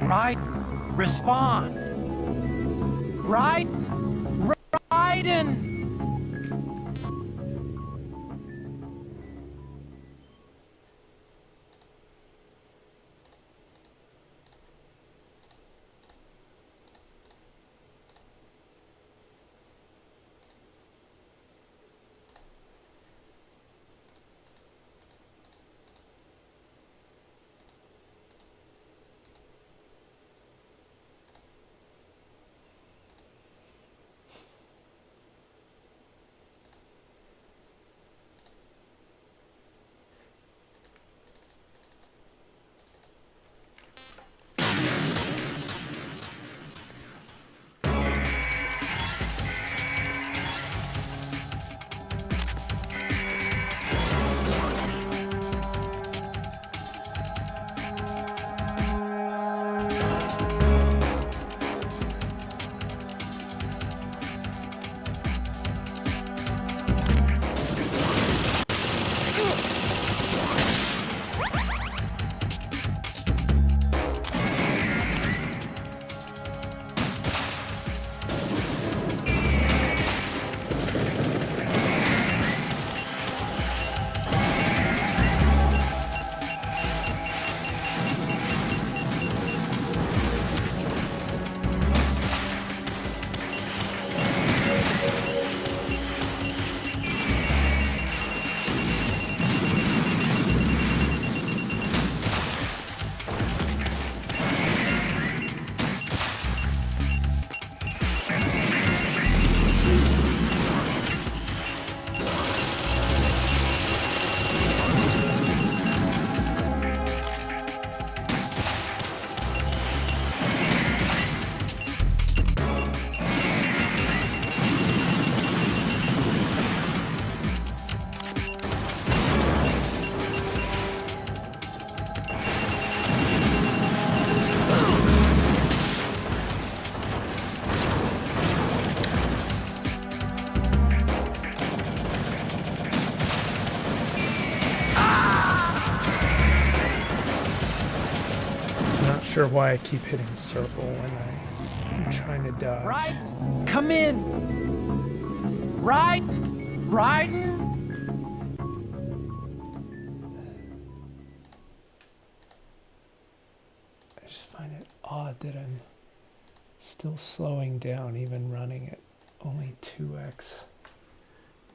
Raiden, respond. Raiden, Raiden. Sure why I keep hitting circle when I'm trying to dodge. Raiden, come in. Raiden, Raiden. I just find it odd that I'm still slowing down, even running at only 2x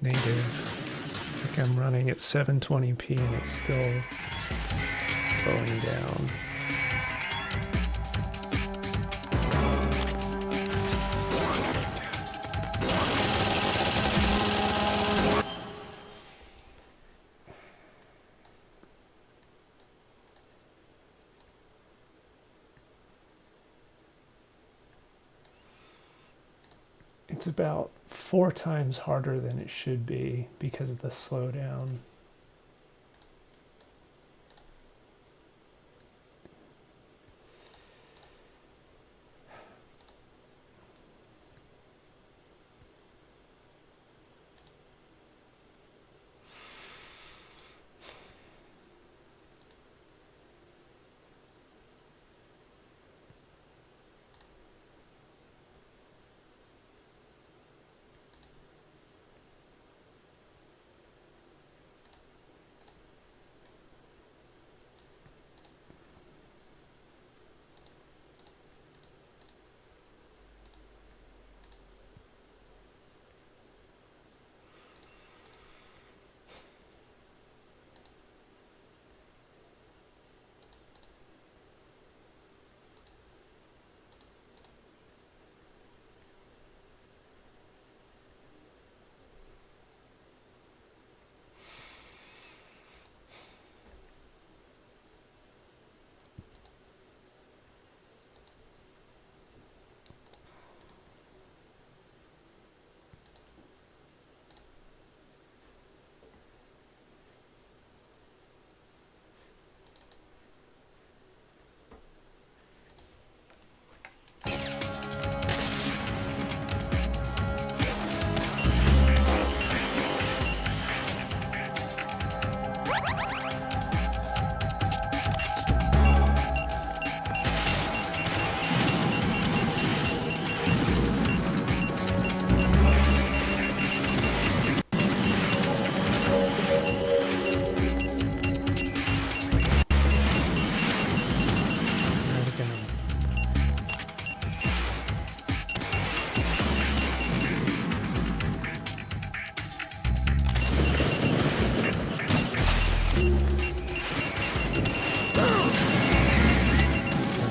native. Like I'm running at 720p and it's still slowing down. It's about 4 times harder than it should be because of the slowdown.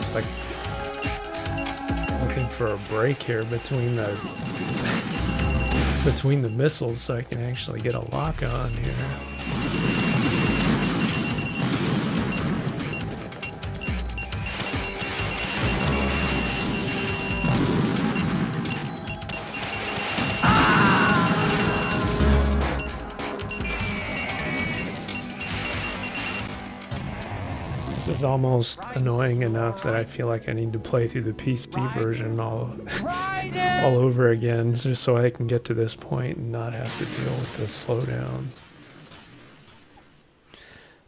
just like looking for a break here between the missiles so I can actually get a lock on here. This is almost annoying enough that I feel like I need to play through the PC version all over again just so I can get to this point and not have to deal with the slowdown.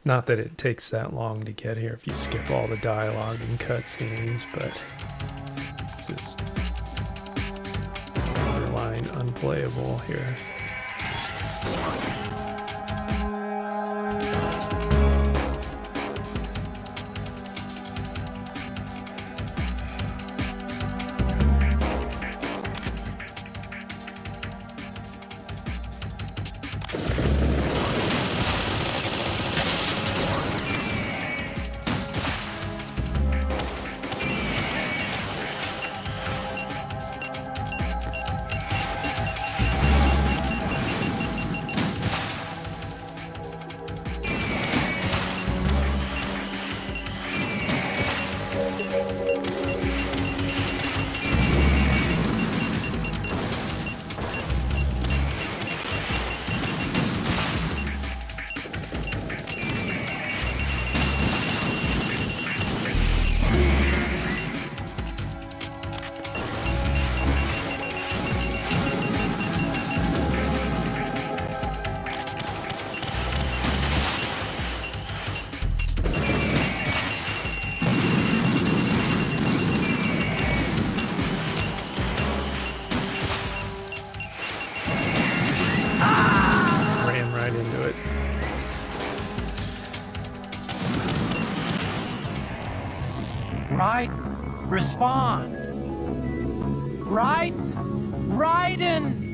Not that it takes that long to get here if you skip all the dialogue and cutscenes, but this is borderline unplayable here. Right? Respond. Right? Raiden!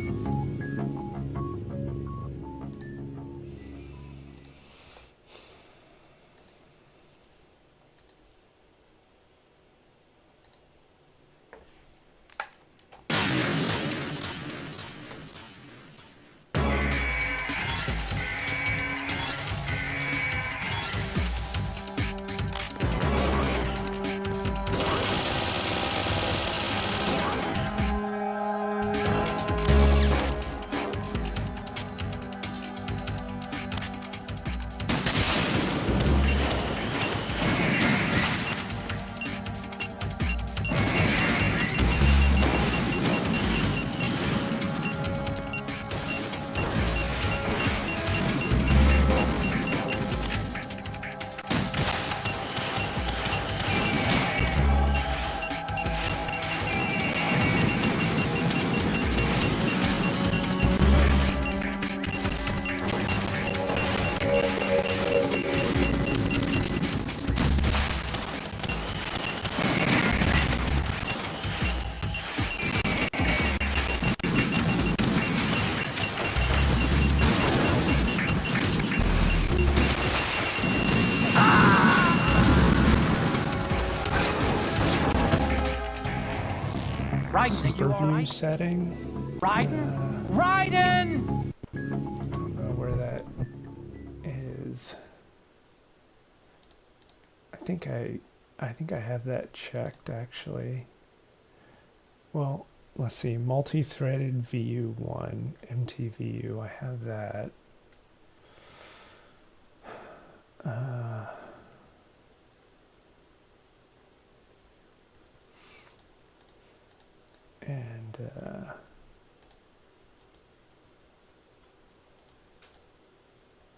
Superview setting. Raiden! Raiden! Don't know where that is. I think I have that checked actually. Well, let's see. Multi-threaded VU1, MTVU. I have that. And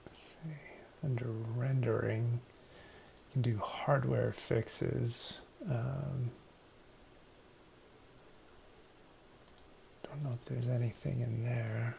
let's see, under rendering, you can do hardware fixes. Don't know if there's anything in there.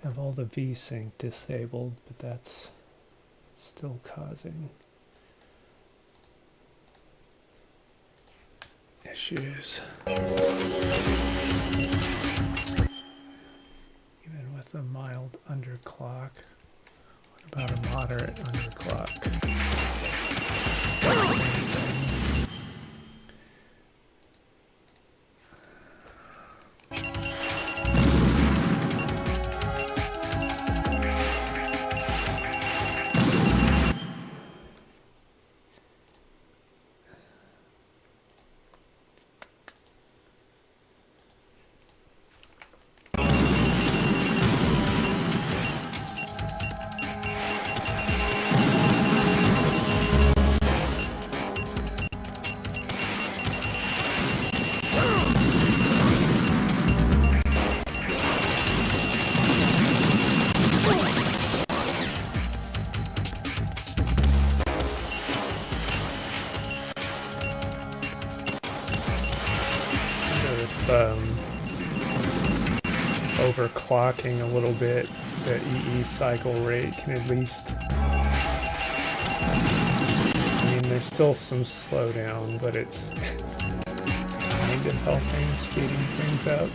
Have all the VSync disabled, but that's still causing issues. Even with a mild underclock. What about a moderate underclock? Overclocking a little bit, the EE cycle rate can at least, I mean, there's still some slowdown, but it's kind of helping, speeding things up.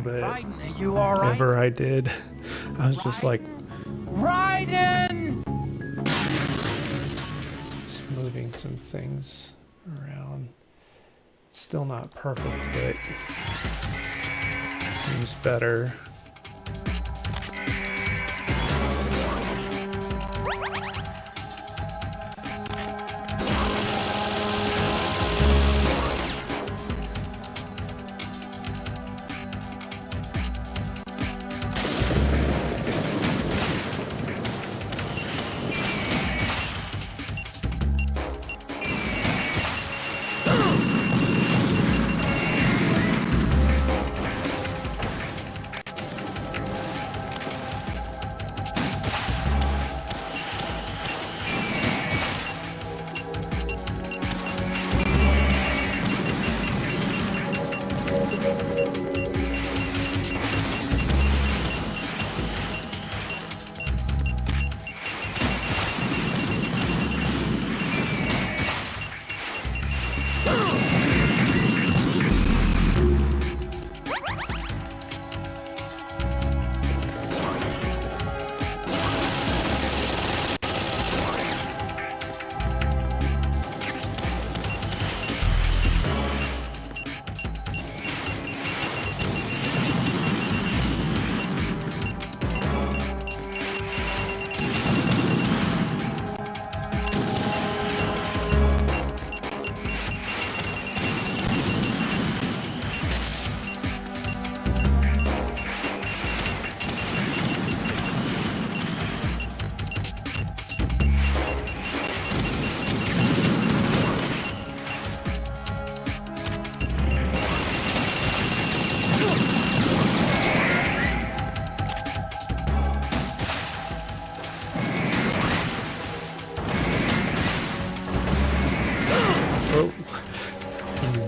Raiden, are you all right? Whatever I did, I was just like, Raiden! just moving some things around. It's still not perfect, but seems better.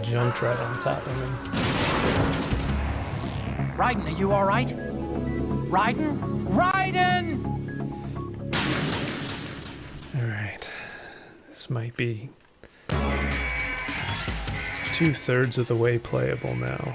Jumped right on top of him. Raiden, are you all right? Raiden? Raiden! All right, this might be 2/3 of the way playable now.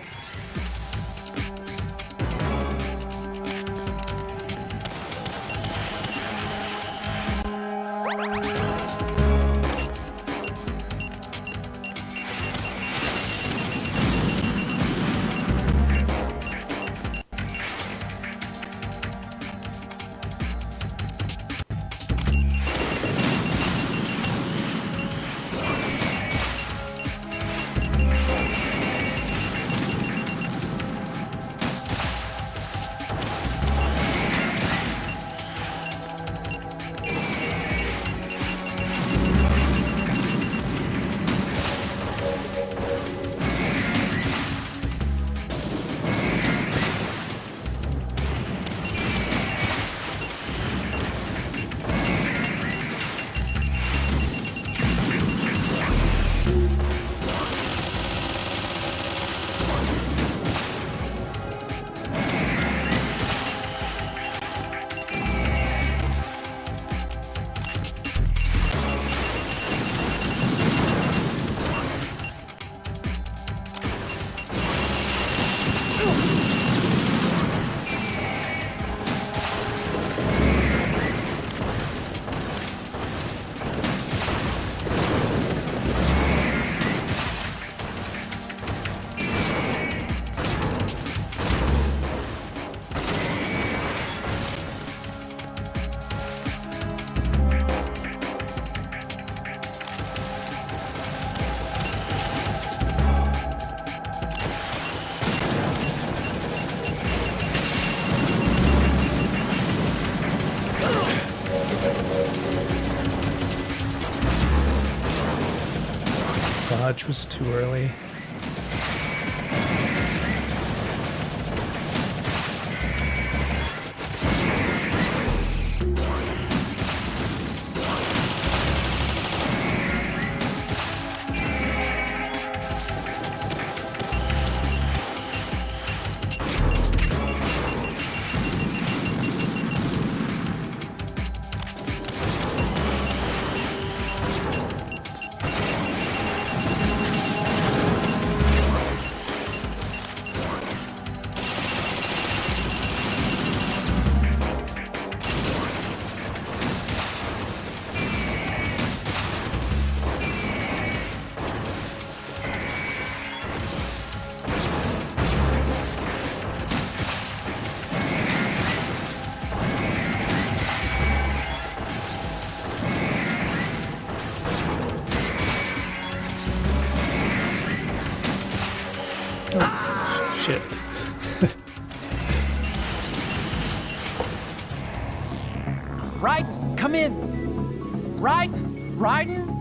Dodge was too early. Shit. Raiden, come in! Raiden! Raiden!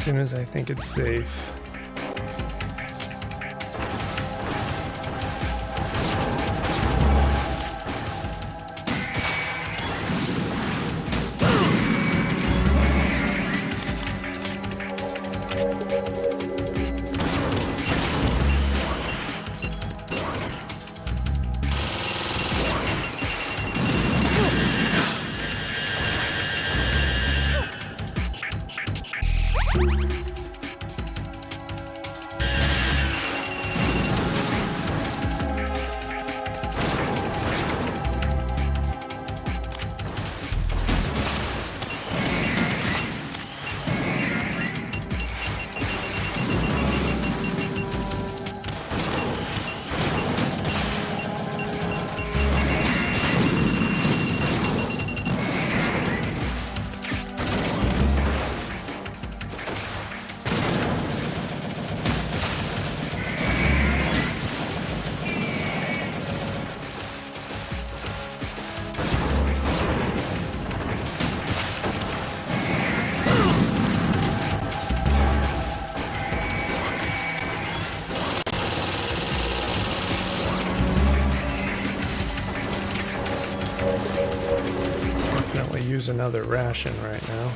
soon as I think it's safe. Definitely use another ration right now.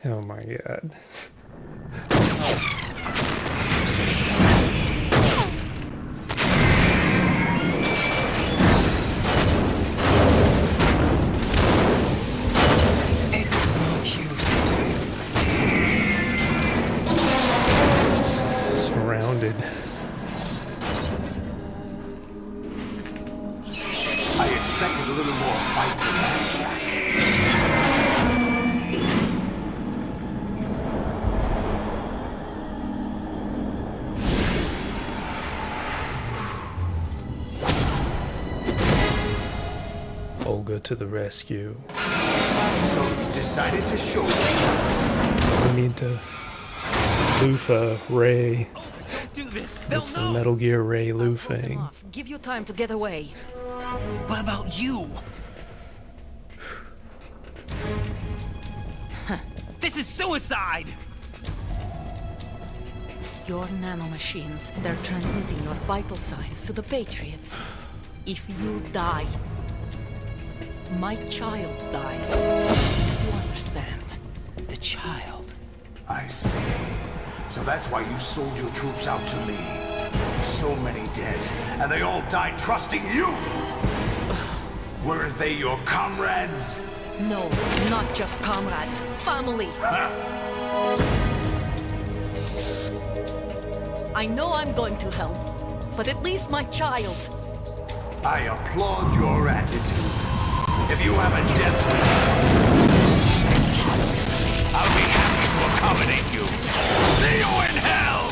Oh my god. It's no use. Surrounded. I expected a little more fight than that, Jack. Olga to the rescue. So you decided to show yourself. We need to loofah Ray. Don't do this. That's from Metal Gear Ray loofing. Give you time to get away. What about you? This is suicide! Your nanomachines, they're transmitting your vital signs to the Patriots. If you die, my child dies. You understand? The child. I see. So that's why you sold your troops out to me. So many dead, and they all died trusting you! Weren't they your comrades? No, not just comrades. Family. I know I'm going to hell, but at least my child. I applaud your attitude. If you have a death wish, I'll be happy to accommodate you. See you in hell!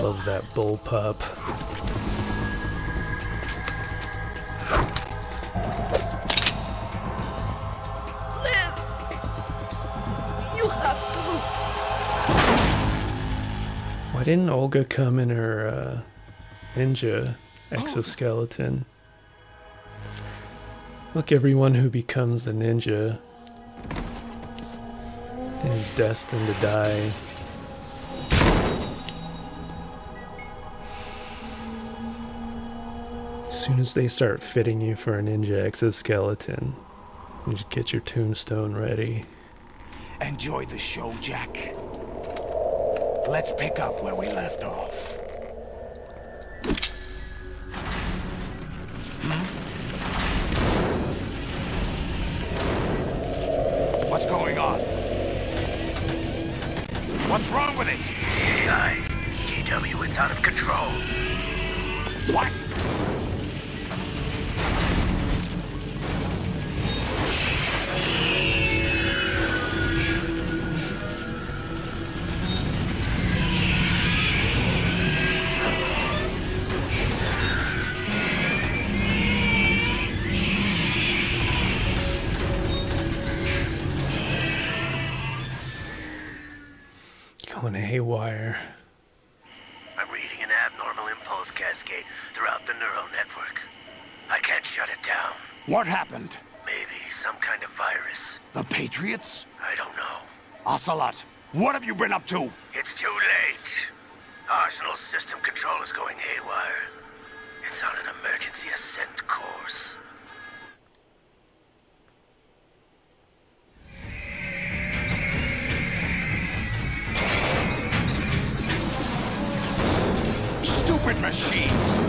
Love that bullpup. Live! You have to. Why didn't Olga come in her ninja exoskeleton? Look, everyone who becomes the ninja is destined to die. As soon as they start fitting you for a ninja exoskeleton, you just get your tombstone ready. Enjoy the show, Jack. Let's pick up where we left off. going on? What's wrong with it? AI. GW, it's out of control. What? Going haywire. I'm reading an abnormal impulse cascade throughout the neural network. I can't shut it down. What happened? Maybe some kind of virus. The Patriots? I don't know. Ocelot, what have you been up to? It's too late. Arsenal's system control is going haywire. It's on an emergency ascent course. Stupid machines!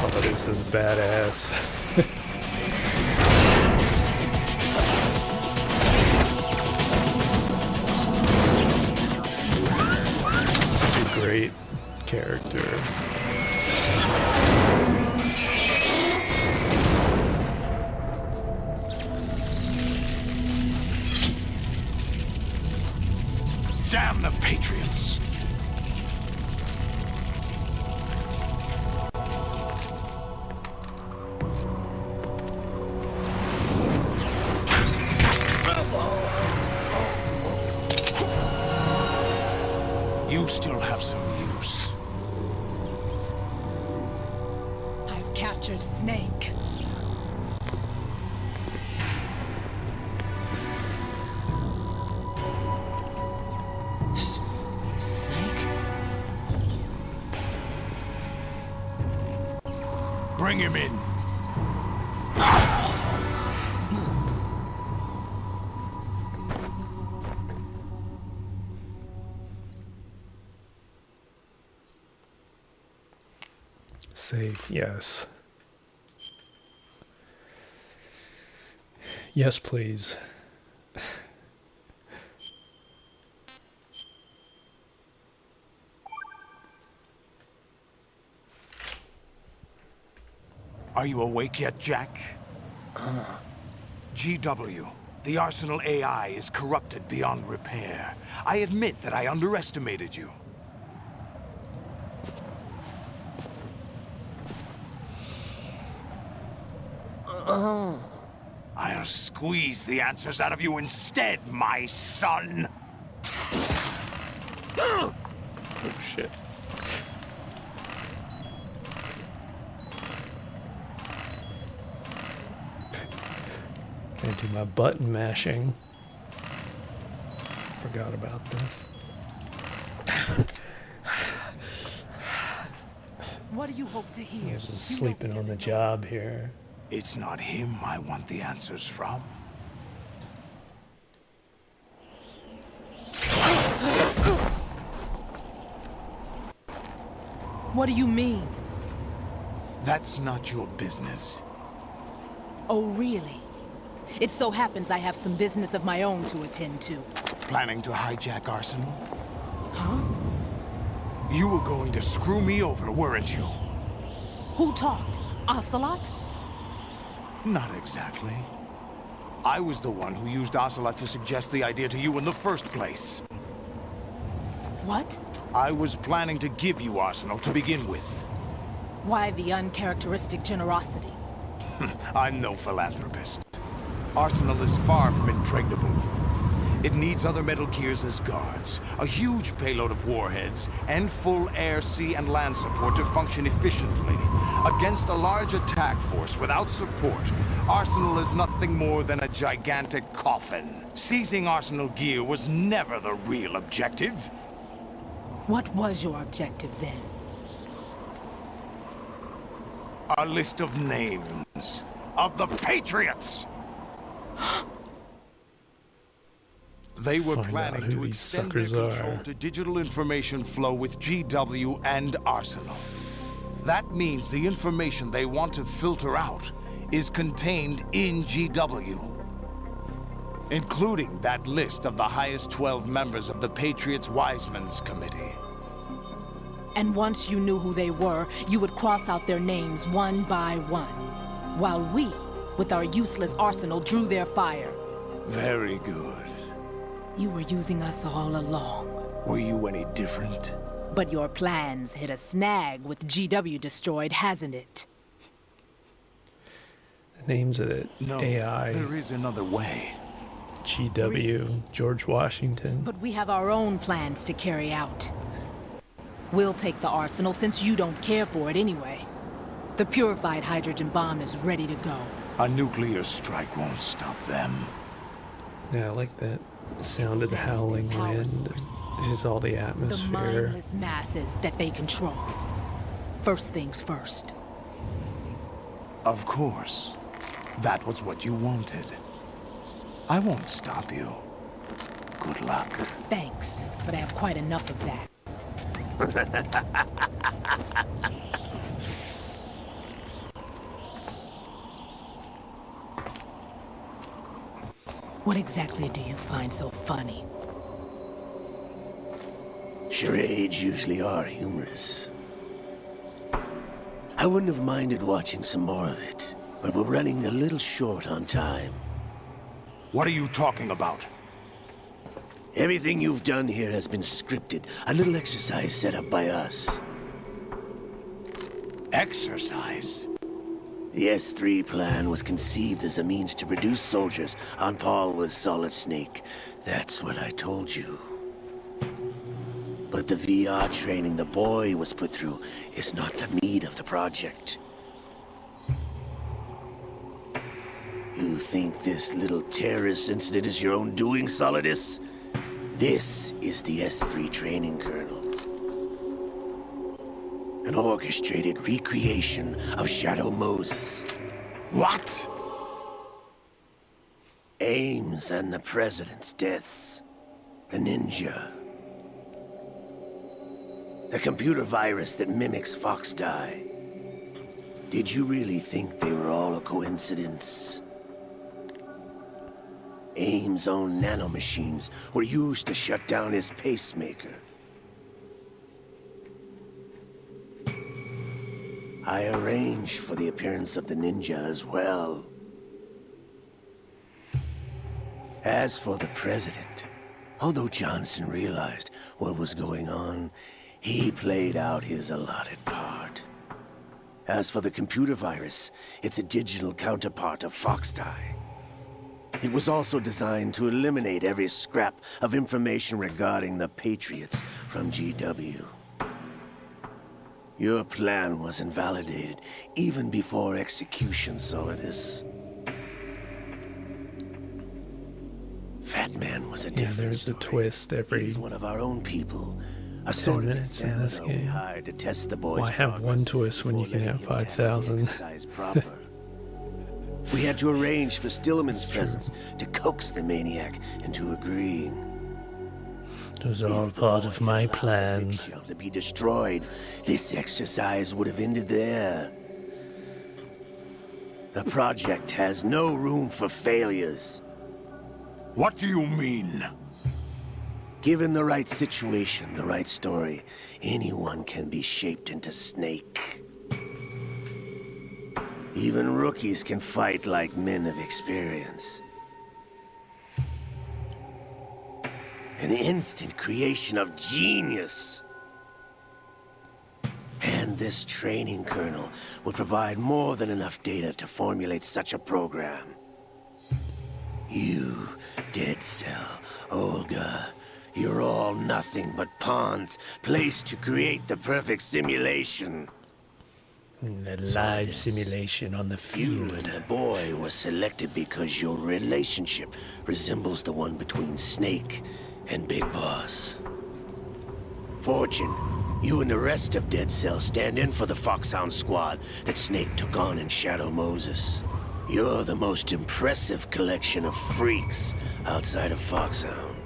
Oh, this is badass. Great character. Damn the Patriots! You still have some use. I've captured Snake. Snake? Bring him in. Save, yes. Yes, please. Are you awake yet, Jack? GW, the Arsenal AI is corrupted beyond repair. I admit that I underestimated you. I'll squeeze the answers out of you instead, my son! Oh shit. Gonna do my button mashing. Forgot about this. What do you hope to hear? I was just sleeping on the job here. It's not him I want the answers from. What do you mean? That's not your business. Oh, really? It so happens I have some business of my own to attend to. Planning to hijack Arsenal? Huh? You were going to screw me over, weren't you? Who talked? Ocelot? Not exactly. I was the one who used Ocelot to suggest the idea to you in the first place. What? I was planning to give you Arsenal to begin with. Why the uncharacteristic generosity? I'm no philanthropist. Arsenal is far from impregnable. It needs other Metal Gears as guards, a huge payload of warheads, and full air, sea, and land support to function efficiently. Against a large attack force without support, Arsenal is nothing more than a gigantic coffin. Seizing Arsenal gear was never the real objective. What was your objective then? A list of names of the Patriots! They were Find out planning who to these extend their suckers control are. to digital information flow with GW and Arsenal. That means the information they want to filter out is contained in GW, including that list of the highest 12 members of the Patriots Wiseman's Committee. And once you knew who they were, you would cross out their names one by one, while we, with our useless arsenal, drew their fire. Very good. You were using us all along. Were you any different? But your plans hit a snag with GW destroyed, hasn't it? The names of it. No, AI, there is another way. GW, George Washington. But we have our own plans to carry out. We'll take the arsenal since you don't care for it anyway. The purified hydrogen bomb is ready to go. A nuclear strike won't stop them. Yeah, I like that sound of the howling wind. It's just all the The atmosphere. mindless masses that they control. First things first. Of course. That was what you wanted. I won't stop you. Good luck. Thanks, but I have quite enough of that. What exactly do you find so funny? Charades usually are humorous. I wouldn't have minded watching some more of it, but we're running a little short on time. What are you talking about? Everything you've done here has been scripted, a little exercise set up by us. Exercise? The S3 plan was conceived as a means to produce soldiers on par with Solid Snake. That's what I told you. But the VR training the boy was put through is not the meat of the project. You think this little terrorist incident is your own doing, Solidus? This is the S3 training kernel. An orchestrated recreation of Shadow Moses. What? Ames and the President's deaths. The ninja. The computer virus that mimics Foxdie. Did you really think they were all a coincidence? Ames' own nanomachines were used to shut down his pacemaker. I arranged for the appearance of the ninja as well. As for the President, although Johnson realized what was going on, he played out his allotted part. As for the computer virus, it's a digital counterpart of Foxdie. It was also designed to eliminate every scrap of information regarding the Patriots from GW. Your plan was invalidated even before execution, Solidus. Fat Man was a different there's story. a twist every He's one of our own people. A 10 sort of minutes in this examiner we game. hired to test the boy's Why have one progress twist when you before can have letting him tackle the 5,000? exercise proper. We had to arrange for Stillman's presence to coax the maniac into agreeing. It was all part of my plan. Shell to be destroyed. This exercise would have ended there. The project has no room for failures. What do you mean? Given the right situation, the right story, anyone can be shaped into Snake. Even rookies can fight like men of experience. An instant creation of genius. And this training kernel will provide more than enough data to formulate such a program. You, Dead Cell, Olga, you're all nothing but pawns placed to create the perfect simulation. A live simulation on the You field. and the boy were selected because your relationship resembles the one between Snake and Big Boss. Fortune You and the rest of Dead Cell stand in for the Foxhound squad that Snake took on in Shadow Moses. You're the most impressive collection of freaks outside of Foxhound.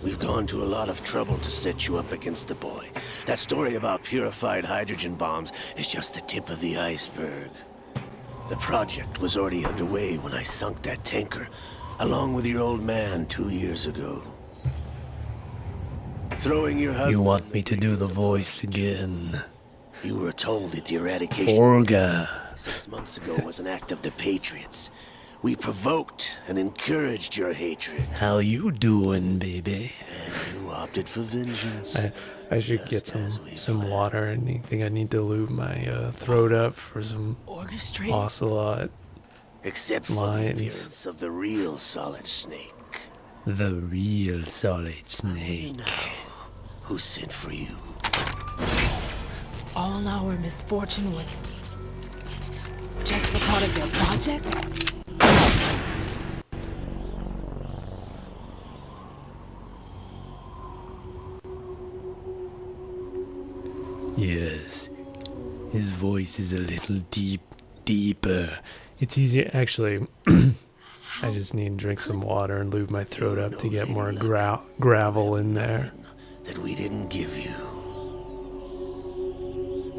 We've gone to a lot of trouble to set you up against the boy. That story about purified hydrogen bombs is just the tip of the iceberg. The project was already underway when I sunk that tanker, along with your old man 2 years ago. Throwing your husband... You want me to do the voice again? You were told that the eradication... Olga. 6 months ago was an act of the Patriots. We provoked and encouraged your hatred. How you doing, baby? And you opted for vengeance. I should get some water. Anything I need to lube my throat up for some Ocelot. Except for the appearance of the real Solid Snake. The real Solid Snake. Who sent for you? All our misfortune was just a part of your project? Yes. His voice is a little deeper. It's easier, actually. I just need to drink some water and lube my throat up to get more gravel in there. That we didn't give you.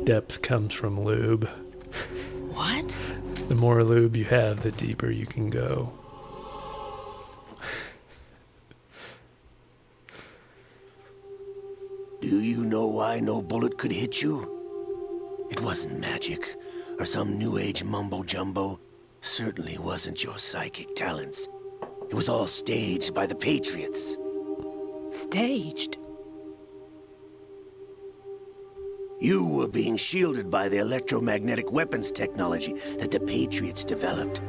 Depth comes from lube. What? The more lube you have, the deeper you can go. Do you know why no bullet could hit you? It wasn't magic, or some new age mumbo-jumbo. Certainly wasn't your psychic talents. It was all staged by the Patriots. Staged? You were being shielded by the electromagnetic weapons technology that the Patriots developed.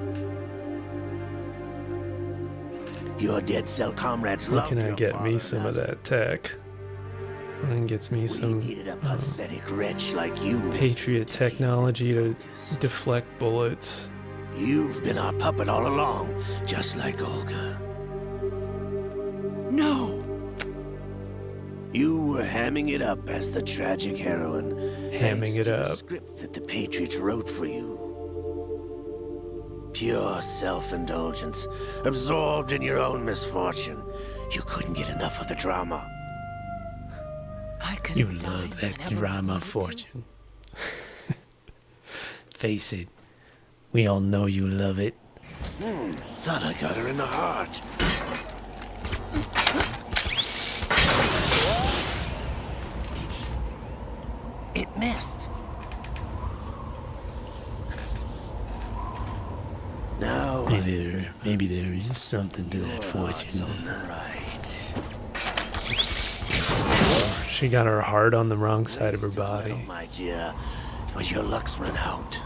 Your Dead Cell comrades Where loved can I your get me father some of as that tech? And gets me some needed a pathetic wretch like you. Patriot technology to deflect bullets. You've been our puppet all along, just like Olga. No! You were hamming it up as the tragic heroine. Hamming it up. The script that the Patriots wrote for you. Pure self-indulgence, absorbed in your own misfortune. You couldn't get enough of the drama. You love that drama, Fortune. Face it, we all know you love it. Thought I got her in the heart. It missed. Now Maybe there is something to that, Fortune. right. She got her heart on the wrong side of her body. My dear, but your luck's run out.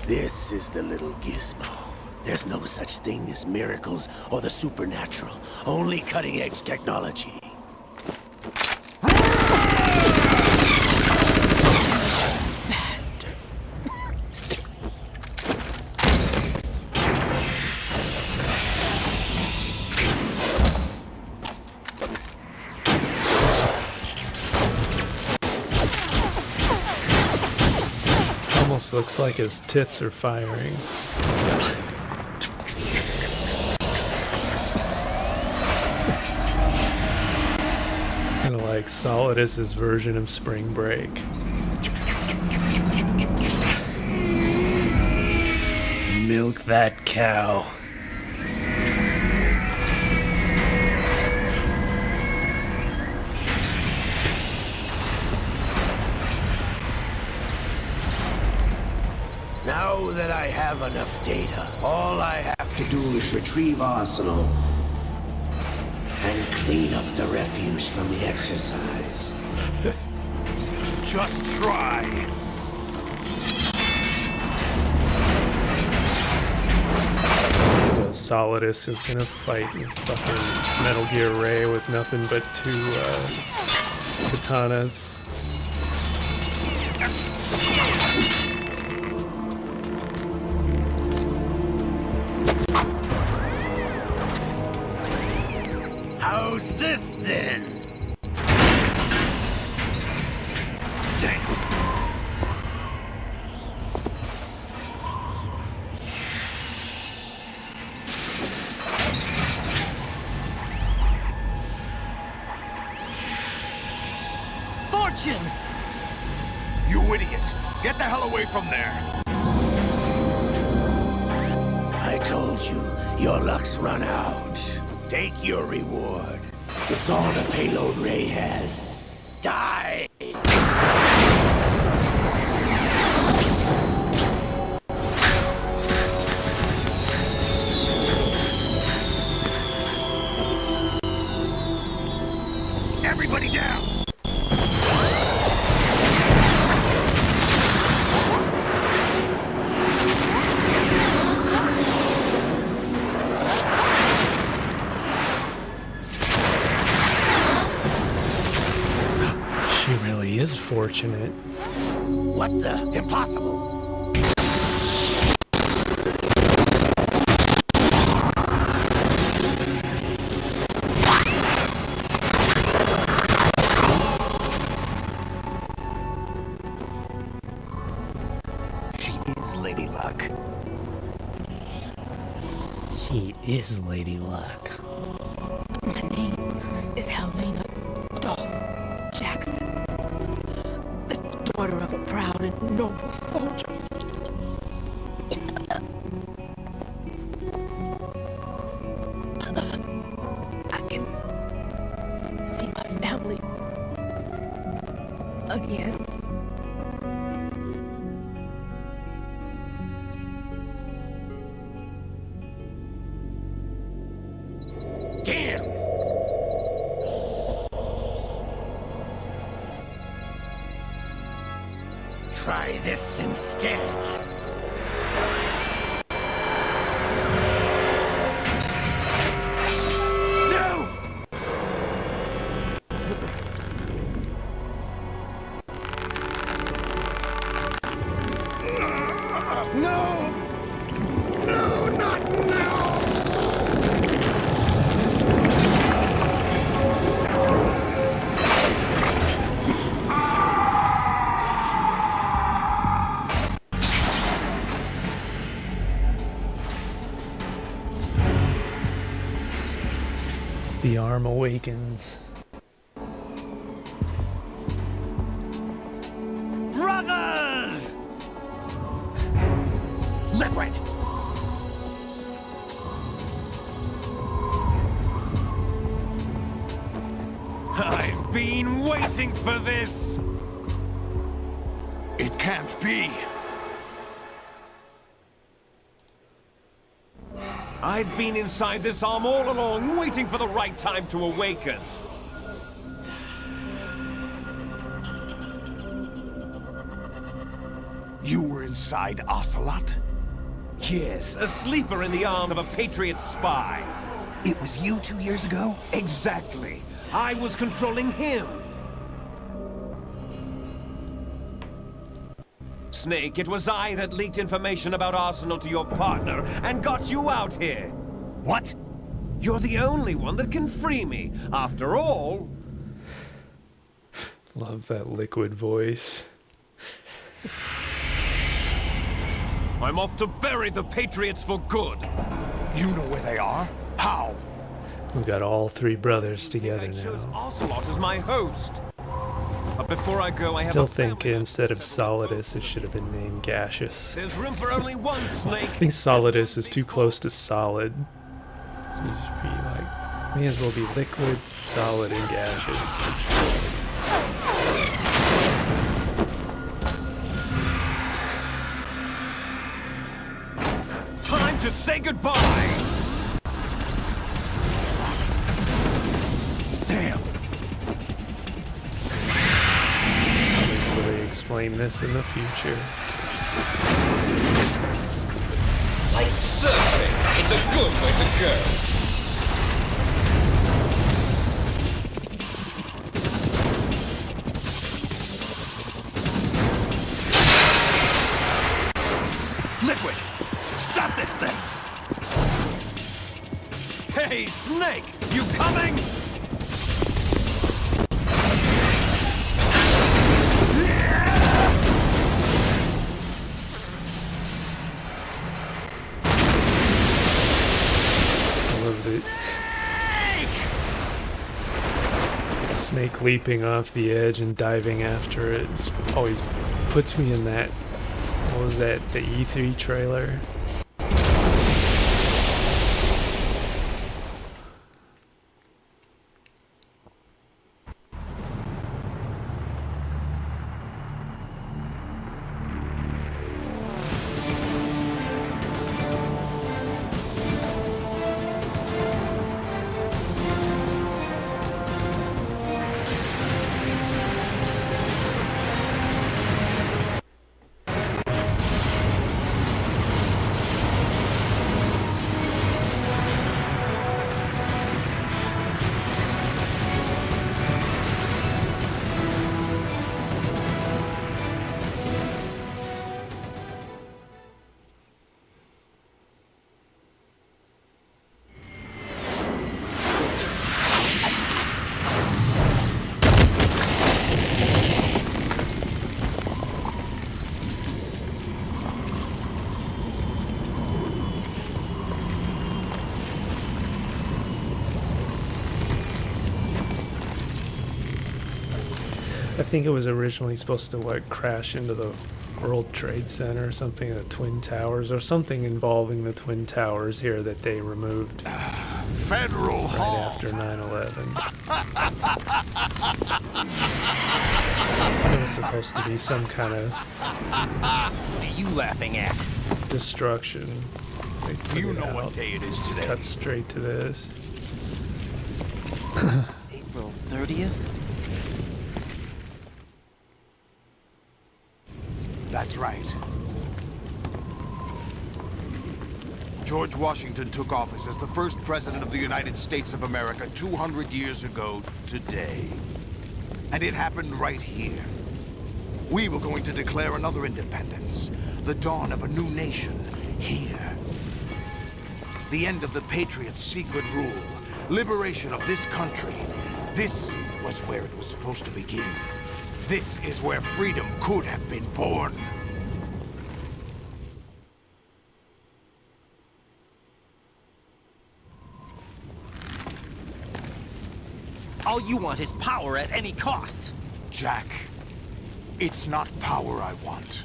This is the little gizmo. There's no such thing as miracles or the supernatural. Only cutting-edge technology. Almost looks like his tits are firing. Kind of like Solidus' version of Spring Break. Milk that cow. Now that I have enough data, all I have to do is retrieve Arsenal and clean up the refuse from the exercise. Just try. Solidus is gonna fight fucking Metal Gear Ray with nothing but two katanas. How's this then? Damn! Fortune! You idiot! Get the hell away from there! I told you, your luck's run out. Take your reward. It's all the payload Ray has. Die! Everybody down! She really is fortunate. What the? Impossible! She is Lady Luck. She is Lady Luck. My name is Helena Dolph Jackson, the daughter of a proud and noble soldier. I can see my family again. Damn! Try this instead. No! No! No, not now! The arm awakens. Brothers! Liquid! I've been waiting for this! It can't be! I've been inside this arm all along, waiting for the right time to awaken. You were inside Ocelot? Yes, a sleeper in the arm of a patriot spy. It was you 2 years ago? Exactly. I was controlling him. Snake, it was I that leaked information about Arsenal to your partner and got you out here. What? You're the only one that can free me. After all... Love that liquid voice. I'm off to bury the Patriots for good. You know where they are? How? We got all three brothers together I chose now. Ocelot as my host. But before I go, I have Still a think family instead of member. Solidus, it should have been named Gaseous. There's room for only one Snake. I think Solidus is too close to solid. So you should be like, may as well be liquid, solid, and gaseous. Time to say goodbye! Damn! Will they explain this in the future? Like surfing, it's a good way to go. Liquid! Stop this thing! Hey, Snake! You coming? I love it. Snake leaping off the edge and diving after it always puts me in that. What was that? The E3 trailer? I think it was originally supposed to like crash into the World Trade Center or something, the Twin Towers, or something involving the Twin Towers here that they removed Federal right Hall. after 9/11. It was supposed to be some kind of What are you laughing at? destruction. They took You it know what out. day it is today. Cut straight to this. April 30th? That's right. George Washington took office as the first president of the United States of America 200 years ago today. And it happened right here. We were going to declare another independence, the dawn of a new nation, here. The end of the Patriots' secret rule, liberation of this country. This was where it was supposed to begin. This is where freedom could have been born. All you want is power at any cost. Jack, it's not power I want.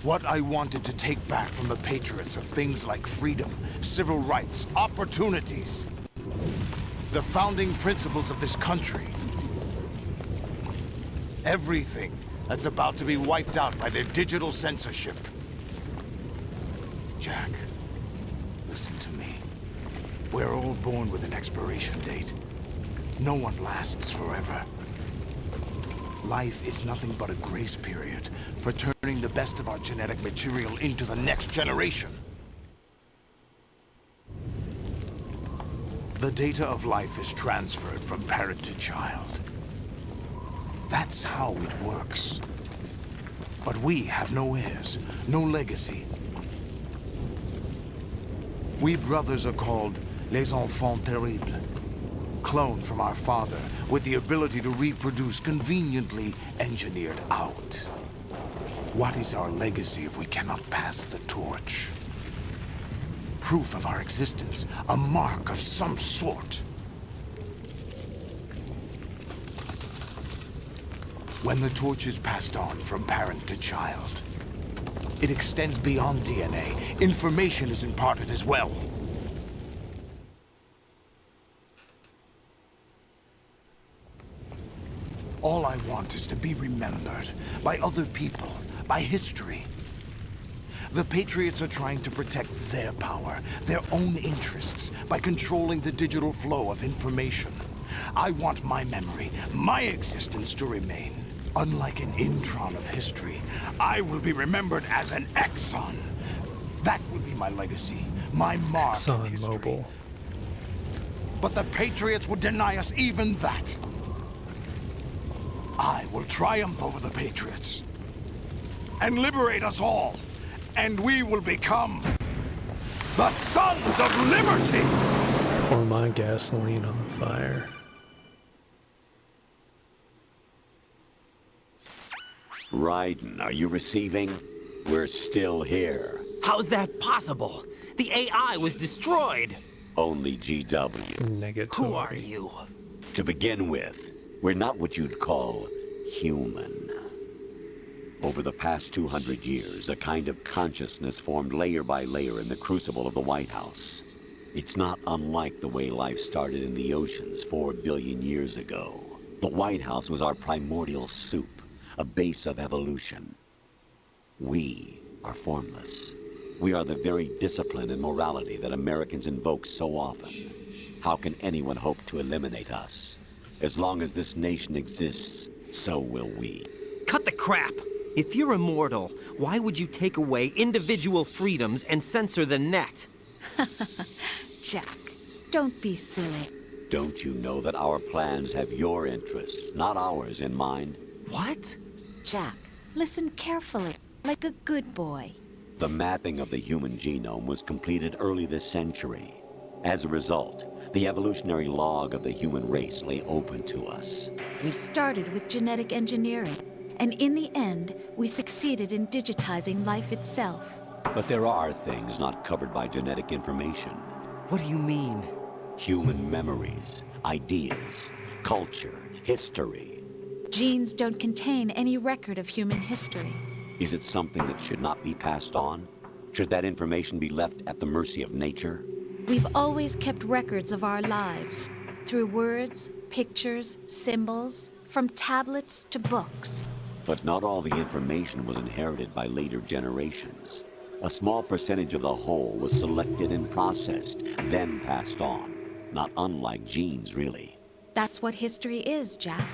What I wanted to take back from the Patriots are things like freedom, civil rights, opportunities. The founding principles of this country. Everything that's about to be wiped out by their digital censorship. Jack, listen to me. We're all born with an expiration date. No one lasts forever. Life is nothing but a grace period for turning the best of our genetic material into the next generation. The data of life is transferred from parent to child. That's how it works. But we have no heirs, no legacy. We brothers are called les enfants terribles. Cloned from our father, with the ability to reproduce conveniently engineered out. What is our legacy if we cannot pass the torch? Proof of our existence, a mark of some sort. When the torch is passed on from parent to child, it extends beyond DNA. Information is imparted as well. All I want is to be remembered by other people, by history. The Patriots are trying to protect their power, their own interests, by controlling the digital flow of information. I want my memory, my existence to remain. Unlike an intron of history, I will be remembered as an exon. That will be my legacy, my mark in history. ExxonMobil. But the Patriots would deny us even that. I will triumph over the Patriots and liberate us all, and we will become The Sons of Liberty! Pour my gasoline on the fire. Raiden, are you receiving? We're still here. How's that possible? The AI was destroyed. Only GW. Negatory. Who are you? To begin with, we're not what you'd call human. Over the past 200 years, a kind of consciousness formed layer by layer in the crucible of the White House. It's not unlike the way life started in the oceans 4 billion years ago. The White House was our primordial soup, a base of evolution. We are formless. We are the very discipline and morality that Americans invoke so often. How can anyone hope to eliminate us? As long as this nation exists, so will we. Cut the crap! If you're immortal, why would you take away individual freedoms and censor the net? Jack, don't be silly. Don't you know that our plans have your interests, not ours, in mind? What? Jack, listen carefully, like a good boy. The mapping of the human genome was completed early this century. As a result, the evolutionary log of the human race lay open to us. We started with genetic engineering, and in the end, we succeeded in digitizing life itself. But there are things not covered by genetic information. What do you mean? Human memories, ideas, culture, history. Genes don't contain any record of human history. Is it something that should not be passed on? Should that information be left at the mercy of nature? We've always kept records of our lives, through words, pictures, symbols, from tablets to books. But not all the information was inherited by later generations. A small percentage of the whole was selected and processed, then passed on. Not unlike genes, really. That's what history is, Jack.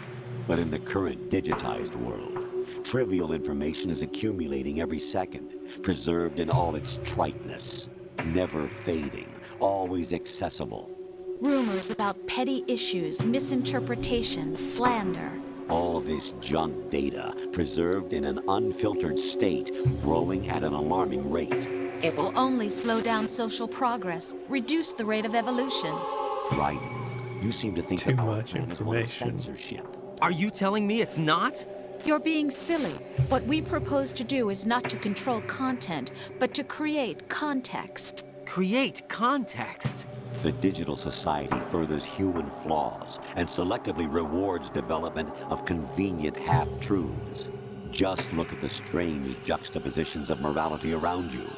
But in the current digitized world, trivial information is accumulating every second, preserved in all its triteness, never fading, always accessible. Rumors about petty issues, misinterpretations, slander. All this junk data, preserved in an unfiltered state, growing at an alarming rate. It will only slow down social progress, reduce the rate of evolution. Right. You seem to think Too that our much plan is one of information. censorship. Are you telling me it's not? You're being silly. What we propose to do is not to control content, but to create context. Create context? The digital society furthers human flaws and selectively rewards development of convenient half-truths. Just look at the strange juxtapositions of morality around you.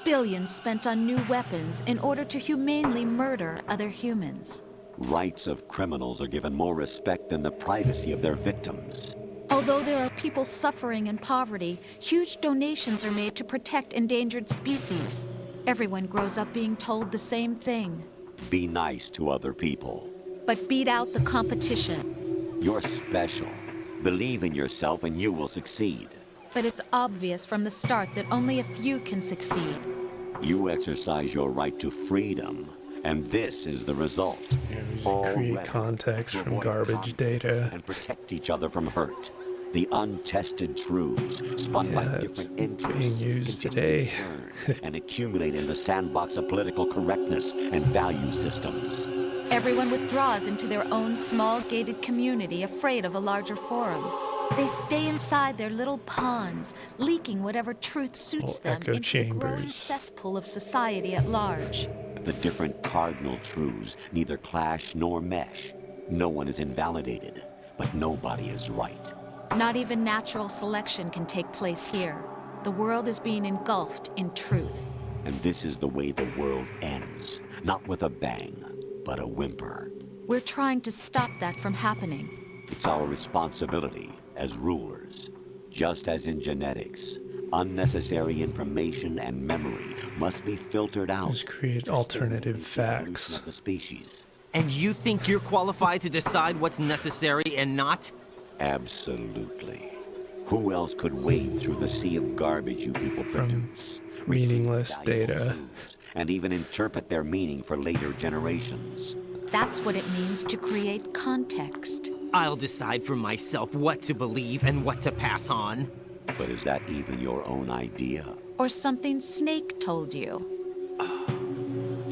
Billions spent on new weapons in order to humanely murder other humans. Rights of criminals are given more respect than the privacy of their victims. Although there are people suffering in poverty, huge donations are made to protect endangered species. Everyone grows up being told the same thing. Be nice to other people. But beat out the competition. You're special. Believe in yourself and you will succeed. But it's obvious from the start that only a few can succeed. You exercise your right to freedom, and this is the result. All Create ready context to from avoid garbage conflict data. and protect each other from hurt. The untested truths spun by Yeah, it's different interests being used continue today. to churn and accumulate in the sandbox of political correctness and value systems. Everyone withdraws into their own small gated community, afraid of a larger forum. They stay inside their little ponds, leaking whatever truth suits Little them echo into the growing chambers. cesspool of society at large. The different cardinal truths neither clash nor mesh. No one is invalidated, but nobody is right. Not even natural selection can take place here. The world is being engulfed in truth. And this is the way the world ends. Not with a bang, but a whimper. We're trying to stop that from happening. It's our responsibility as rulers. Just as in genetics, unnecessary information and memory must be filtered out. Just create alternative facts. Of the species. And you think you're qualified to decide what's necessary and not? Absolutely. Who else could wade through the sea of garbage you people produce? Meaningless data. And even interpret their meaning for later generations. That's what it means to create context. I'll decide for myself what to believe and what to pass on. But is that even your own idea? Or something Snake told you.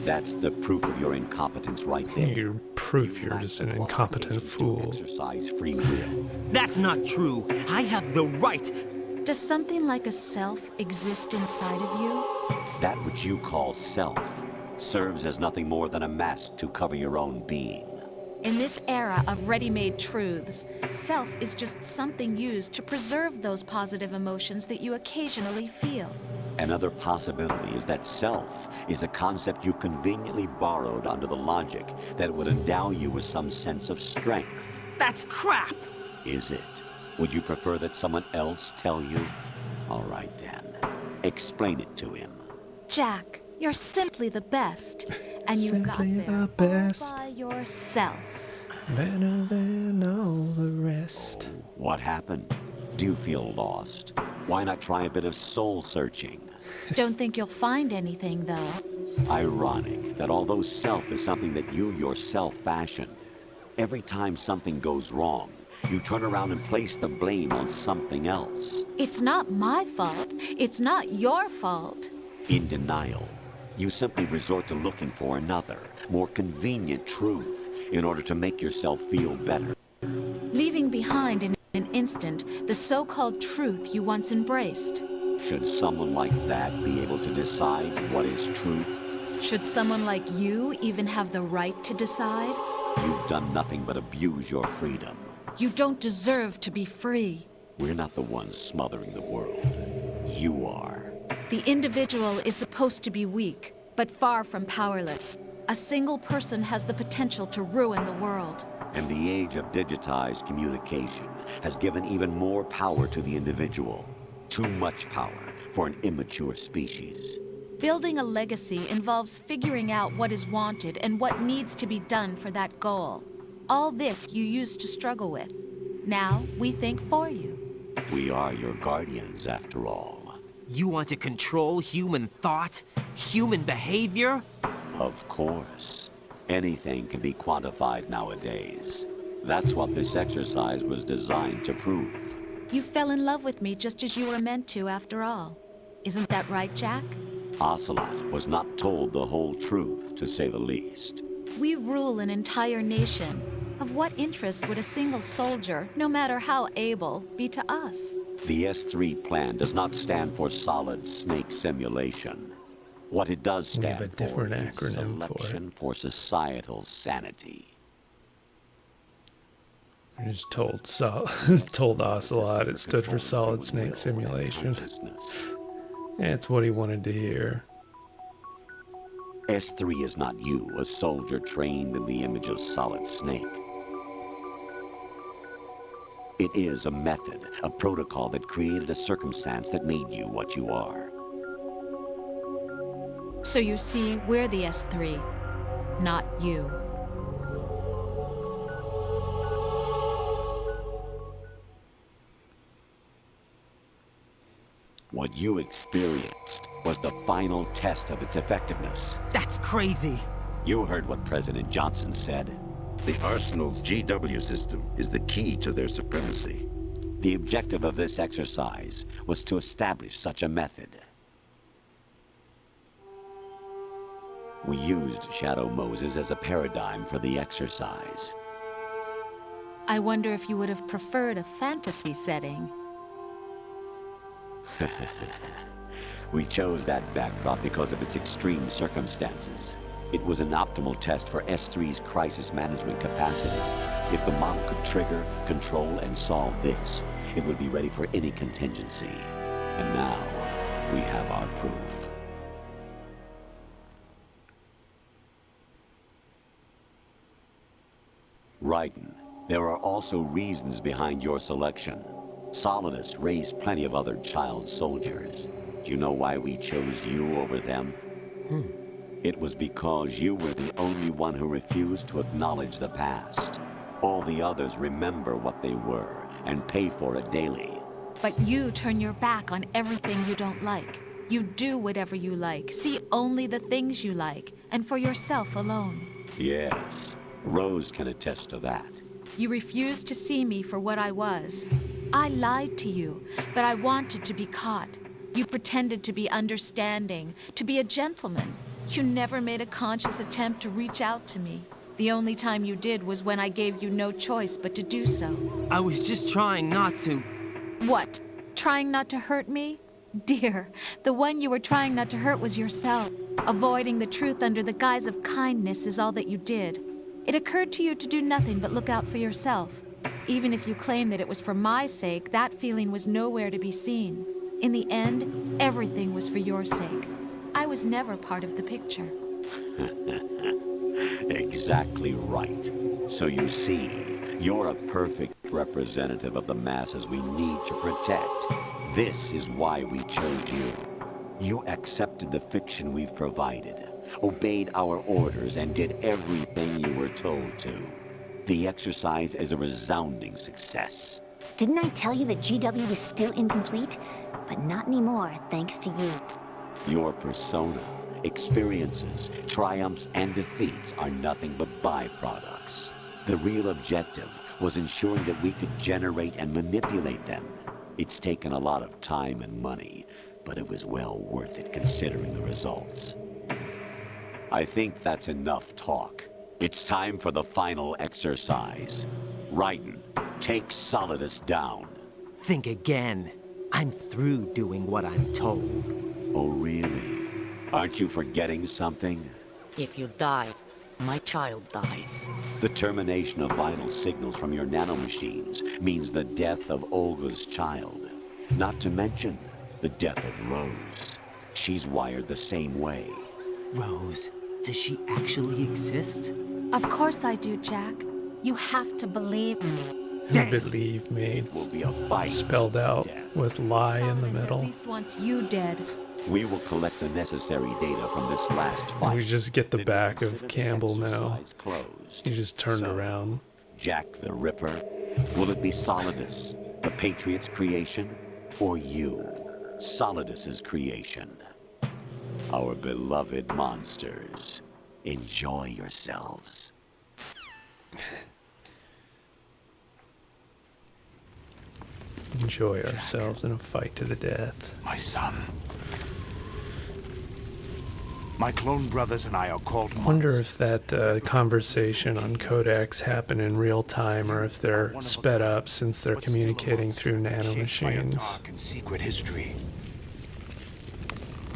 That's the proof of your incompetence right there. You're proof you're just an incompetent fool. Exercise free will. That's not true. I have the right. Does something like a self exist inside of you? That which you call self serves as nothing more than a mask to cover your own being. In this era of ready-made truths, self is just something used to preserve those positive emotions that you occasionally feel. Another possibility is that self is a concept you conveniently borrowed under the logic that would endow you with some sense of strength. That's crap! Is it? Would you prefer that someone else tell you? All right then. Explain it to him. Jack, you're simply the best, and you got Simply there the best. all by yourself. Better than all the rest. What happened? Do you feel lost? Why not try a bit of soul searching? Don't think you'll find anything, though. Ironic that although self is something that you yourself fashioned, every time something goes wrong, you turn around and place the blame on something else. It's not my fault. It's not your fault. In denial, you simply resort to looking for another, more convenient truth in order to make yourself feel better. Leaving behind in an instant the so-called truth you once embraced. Should someone like that be able to decide what is truth? Should someone like you even have the right to decide? You've done nothing but abuse your freedom. You don't deserve to be free. We're not the ones smothering the world. You are. The individual is supposed to be weak, but far from powerless. A single person has the potential to ruin the world. And the age of digitized communication has given even more power to the individual. Too much power for an immature species. Building a legacy involves figuring out what is wanted and what needs to be done for that goal. All this you used to struggle with. Now, we think for you. We are your guardians, after all. You want to control human thought? Human behavior? Of course. Anything can be quantified nowadays. That's what this exercise was designed to prove. You fell in love with me just as you were meant to, after all. Isn't that right, Jack? Ocelot was not told the whole truth, to say the least. We rule an entire nation. Of what interest would a single soldier, no matter how able, be to us? The S3 plan does not stand for Solid Snake Simulation. What it does We have stand a different for is acronym for it. Selection for Societal Sanity. I just told told Ocelot it stood for Solid Snake Simulation. Yeah, it's what he wanted to hear. S3 is not you, a soldier trained in the image of Solid Snake. It is a method, a protocol that created a circumstance that made you what you are. So you see, we're the S3, not you. What you experienced was the final test of its effectiveness. That's crazy. You heard what President Johnson said. The Arsenal's GW system is the key to their supremacy. The objective of this exercise was to establish such a method. We used Shadow Moses as a paradigm for the exercise. I wonder if you would have preferred a fantasy setting. We chose that backdrop because of its extreme circumstances. It was an optimal test for S3's crisis management capacity. If the model could trigger, control, and solve this, it would be ready for any contingency. And now, we have our proof. Raiden, there are also reasons behind your selection. Solidus raised plenty of other child soldiers. Do you know why we chose you over them? It was because you were the only one who refused to acknowledge the past. All the others remember what they were and pay for it daily. But you turn your back on everything you don't like. You do whatever you like, see only the things you like, and for yourself alone. Yes, Rose can attest to that. You refused to see me for what I was. I lied to you, but I wanted to be caught. You pretended to be understanding, to be a gentleman. You never made a conscious attempt to reach out to me. The only time you did was when I gave you no choice but to do so. I was just trying not to. What? Trying not to hurt me? Dear, the one you were trying not to hurt was yourself. Avoiding the truth under the guise of kindness is all that you did. It occurred to you to do nothing but look out for yourself. Even if you claim that it was for my sake, that feeling was nowhere to be seen. In the end, everything was for your sake. I was never part of the picture. Exactly right. So you see, you're a perfect representative of the masses we need to protect. This is why we chose you. You accepted the fiction we've provided, obeyed our orders, and did everything you were told to. The exercise is a resounding success. Didn't I tell you that GW is still incomplete? But not anymore, thanks to you. Your persona, experiences, triumphs, and defeats are nothing but byproducts. The real objective was ensuring that we could generate and manipulate them. It's taken a lot of time and money, but it was well worth it considering the results. I think that's enough talk. It's time for the final exercise. Raiden, take Solidus down. Think again. I'm through doing what I'm told. Oh, really? Aren't you forgetting something? If you die, my child dies. The termination of vital signals from your nanomachines means the death of Olga's child. Not to mention the death of Rose. She's wired the same way. Rose, does she actually exist? Of course I do, Jack. You have to believe me. Believe me. Will be a fight. Spelled out with lie in the Solidus middle. at least wants you dead. We will collect the necessary data from this last fight. We just get the Then back consider of the Campbell now. exercise closed. He just turned So, around. Jack the Ripper? Will it be Solidus, the Patriots' creation? Or you, Solidus's creation? Our beloved monsters, enjoy yourselves. Enjoy ourselves in a fight to the death. My son. My clone brothers and I are called I wonder if that conversation on codecs happened in real time or if they're sped up since they're communicating through nanomachines. dark and secret history.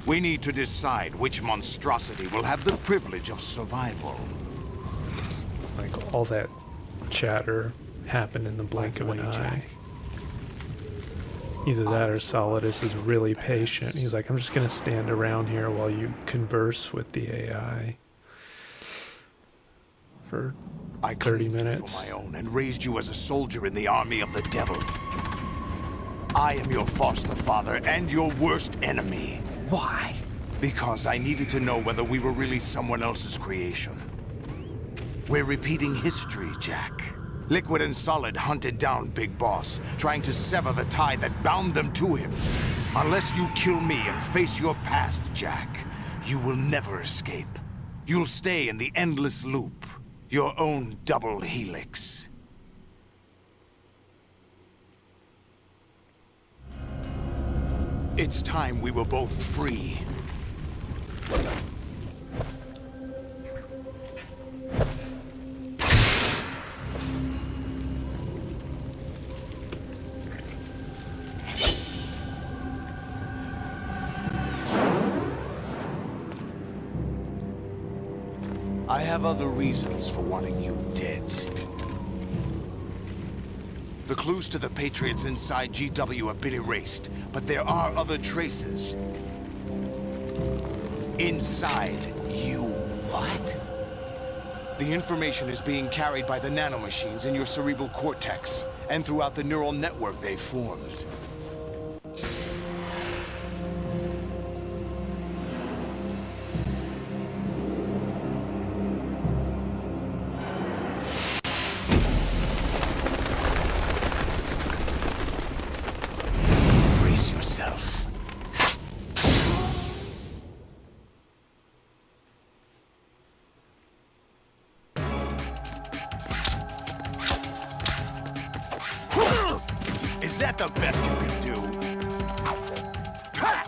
We need to decide which monstrosity will have the privilege of survival. Like all that chatter happened in the blink of an eye. Either that or Solidus is really patient. He's like, I'm just going to stand around here while you converse with the AI for 30 minutes. For my own and raised you as a soldier in the army of the devil. I am your foster father and your worst enemy. Why? Because I needed to know whether we were really someone else's creation. We're repeating history, Jack. Liquid and Solid hunted down Big Boss, trying to sever the tie that bound them to him. Unless you kill me and face your past, Jack, you will never escape. You'll stay in the endless loop, your own double helix. It's time we were both free. I have other reasons for wanting you dead. The clues to the Patriots inside GW have been erased, but there are other traces. Inside you. What? The information is being carried by the nanomachines in your cerebral cortex, and throughout the neural network they formed. Brace yourself. Is that the best you can do? Ha!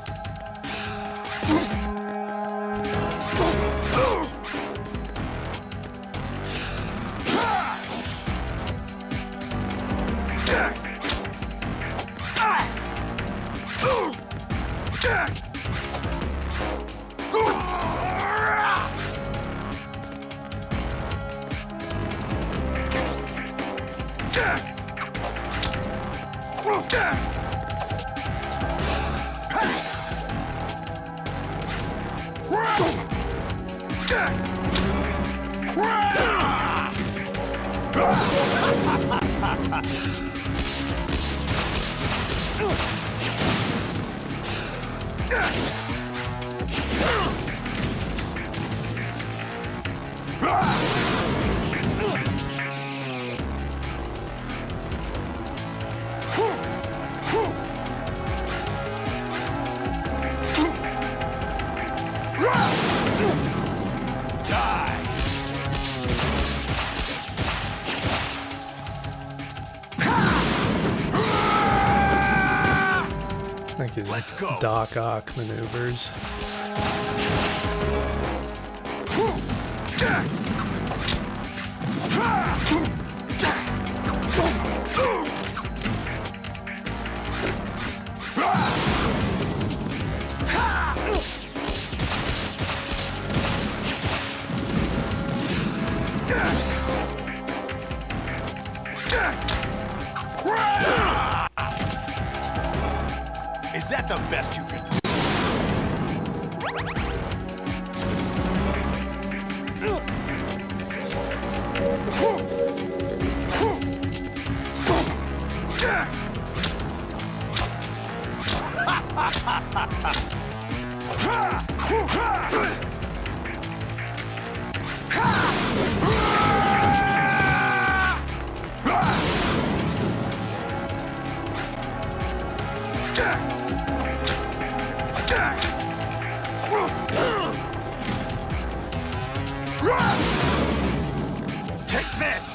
I think his Doc Ock maneuvers. Is that the best you can do? Take this!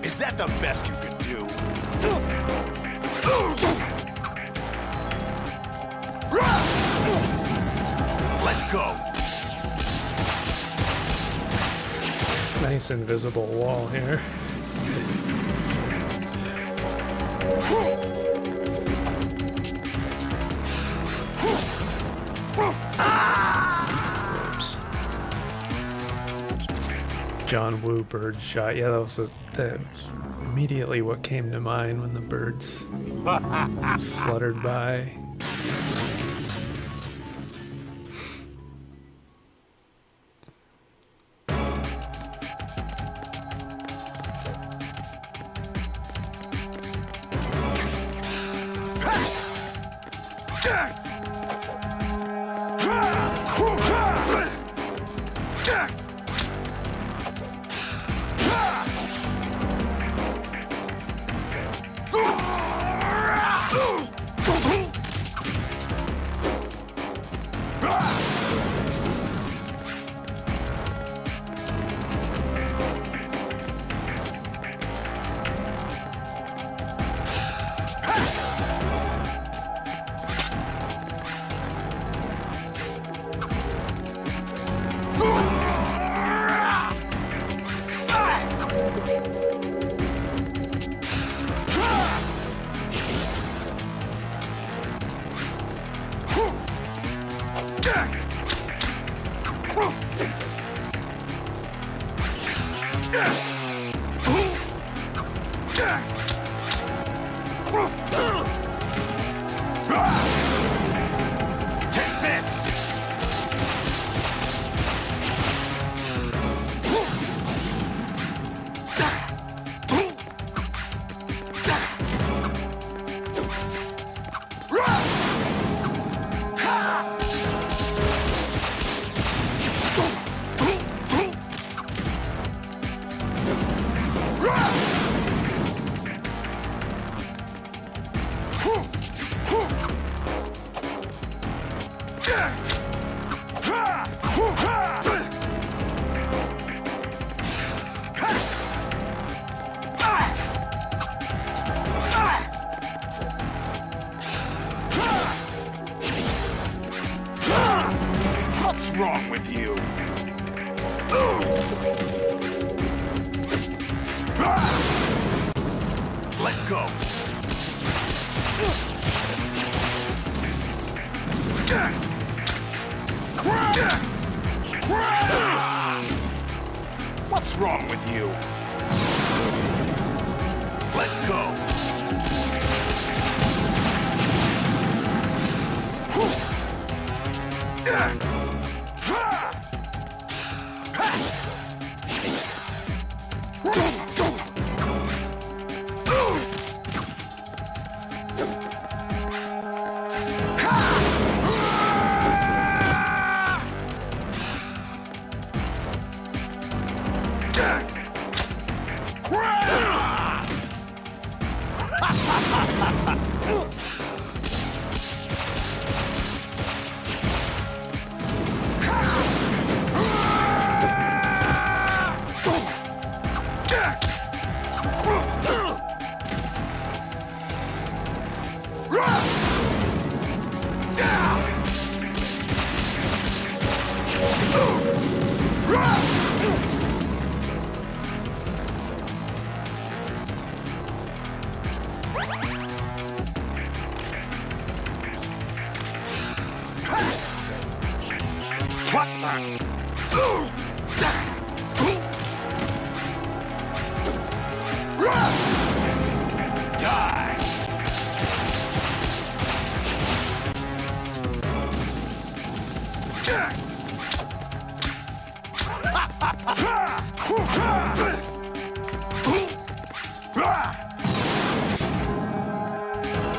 Is that the best you can do? Let's go! Nice invisible wall here. Oops. John Woo bird shot. Yeah, that was immediately what came to mind when the birds fluttered by. Take this! What's wrong with you? Let's go. What's wrong with you? Let's go.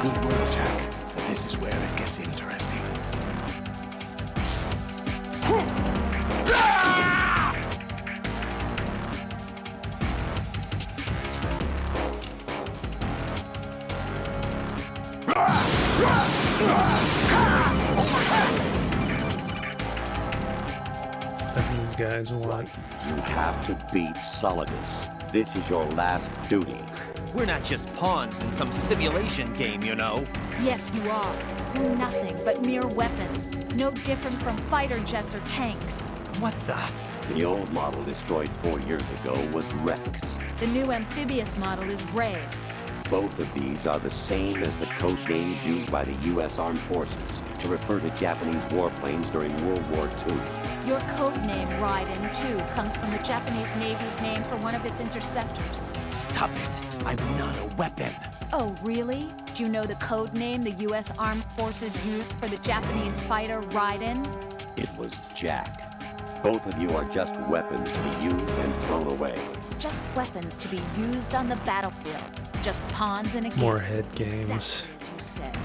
Good work, Jack. But this is where it gets interesting. These guys want. You have to beat Solidus. This is your last duty. We're not just pawns in some simulation game, you know. Yes, you are. You're nothing but mere weapons. No different from fighter jets or tanks. What the? The old model destroyed 4 years ago was Rex. The new amphibious model is Ray. Both of these are the same as the code names used by the U.S. Armed Forces to refer to Japanese warplanes during World War II. Your code name, Raiden, too, comes from the Japanese Navy's name for one of its interceptors. Stop it. I'm not a weapon. Oh, really? Do you know the code name the U.S. Armed Forces used for the Japanese fighter Raiden? It was Jack. Both of you are just weapons to be used and thrown away. Just weapons to be used on the battlefield. Just pawns in a game. More head games. Exactly as you said.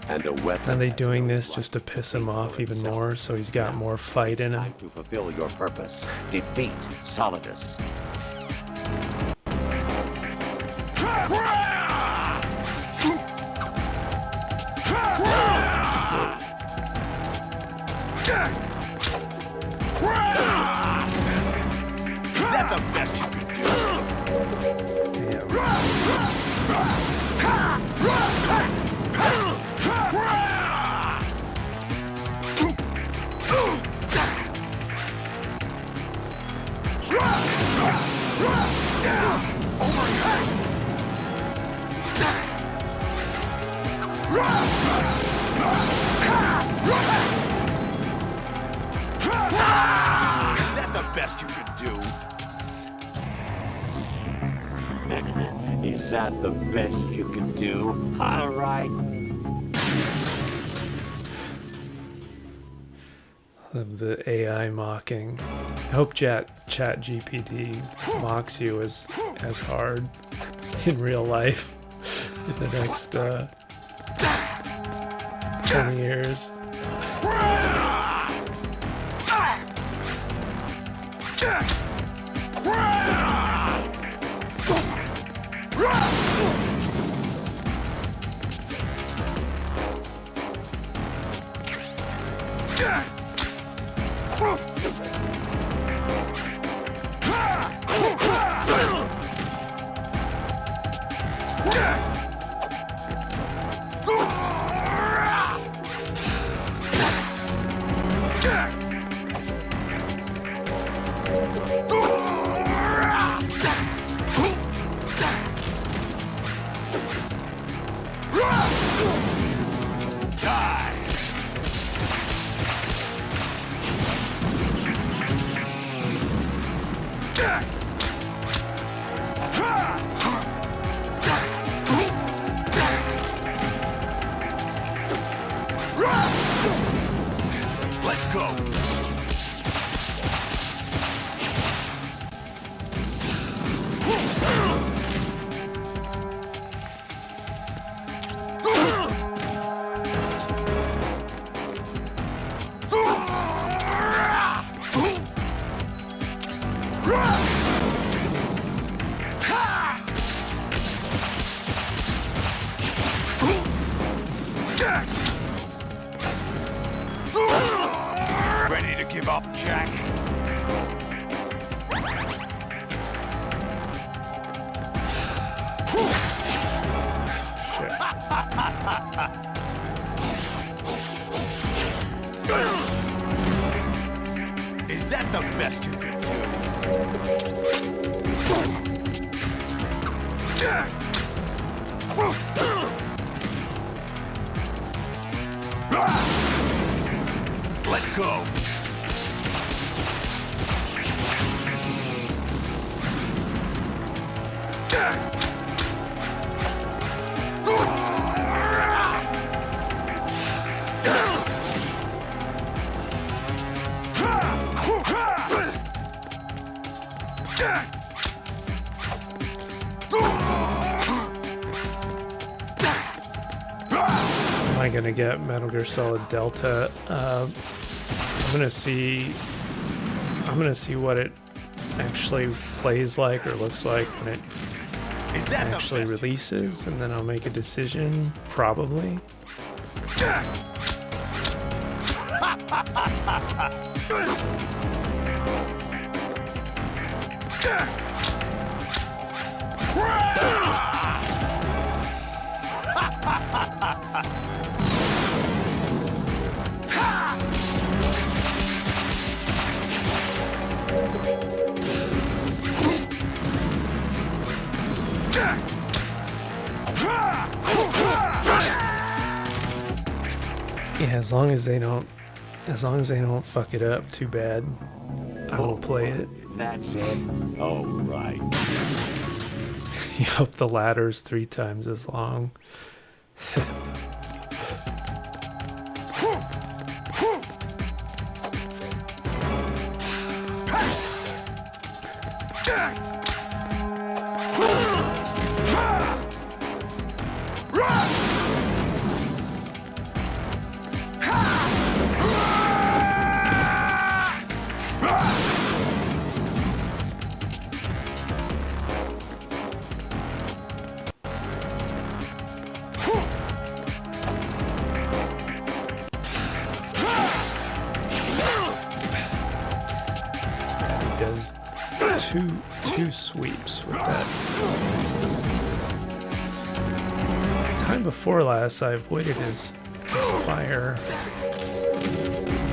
And a weapon. Are they doing this just to piss him off even more so he's got more fight in him? Time to fulfill your purpose. Defeat Solidus. Is that the best you can do? Is that the best you can do? Is that the best you can do? All right. Of the AI mocking. I hope ChatGPT mocks you as hard in real life in the next 20 years. Let's go. Ready to give up, Jack? Is that the best you can do? Let's go. Am I gonna get Metal Gear Solid Delta? I'm gonna see what it actually plays like or looks like when it actually releases, and then I'll make a decision, probably. Yeah, as long as they don't fuck it up too bad, I will play it. That's it? Oh, right. Yup, the ladder's 3 times as long. Two sweeps with that. Time before last, I avoided his fire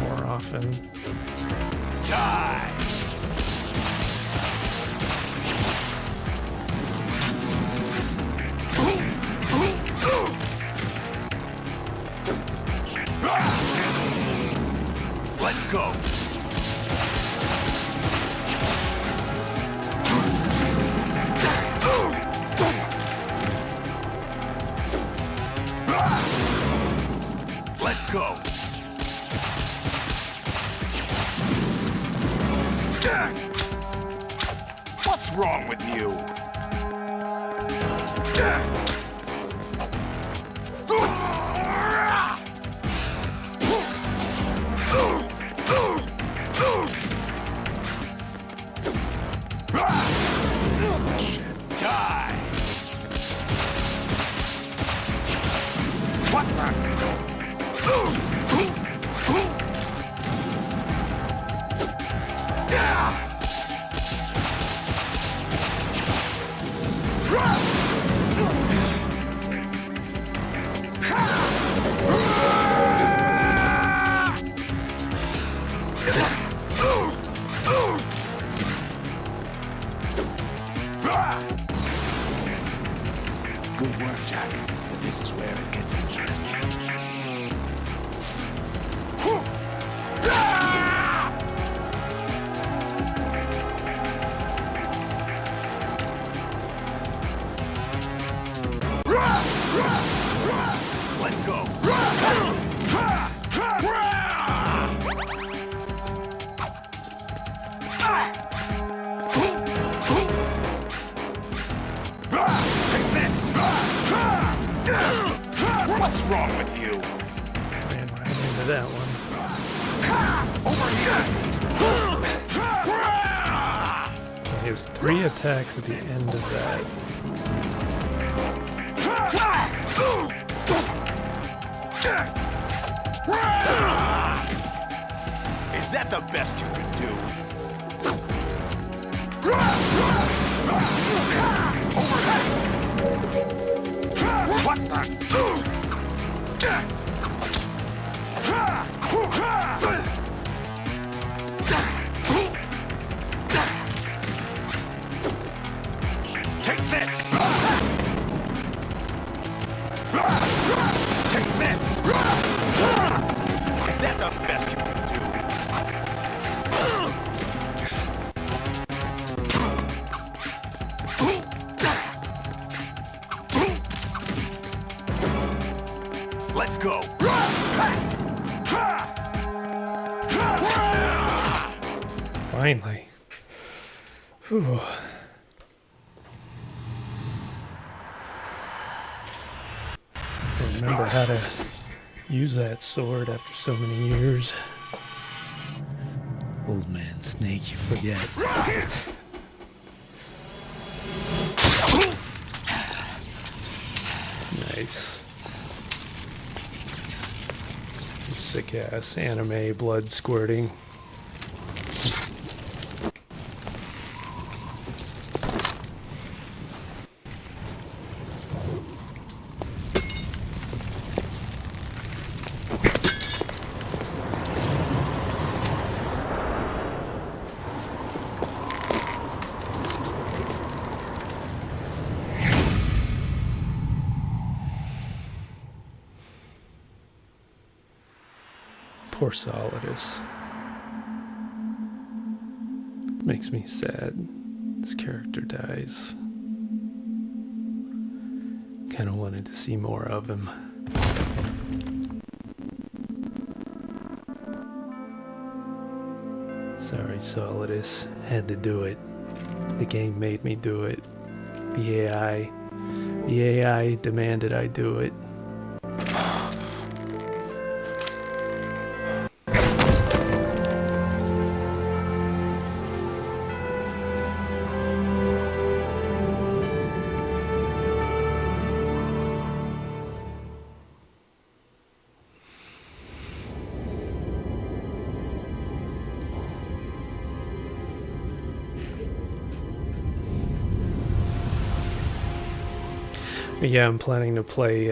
more often. Die! Let's go! Let's go! What's wrong with you? Die! What the? Good work, Jack. But this is where it gets interesting. Let's go. wrong with you? Ran right into that one. Over here! There's 3 attacks at the end of that. Is that the best you can do? What the? Take this! Take this! Is that the best you can do? Let's go! Finally. Whew. I remember how to use that sword after so many years. Old man Snake, you forget. Nice. Sick ass anime blood squirting. Poor Solidus. Makes me sad. This character dies. Kinda wanted to see more of him. Sorry, Solidus. Had to do it. The game made me do it. The AI demanded I do it. Yeah, I'm planning to play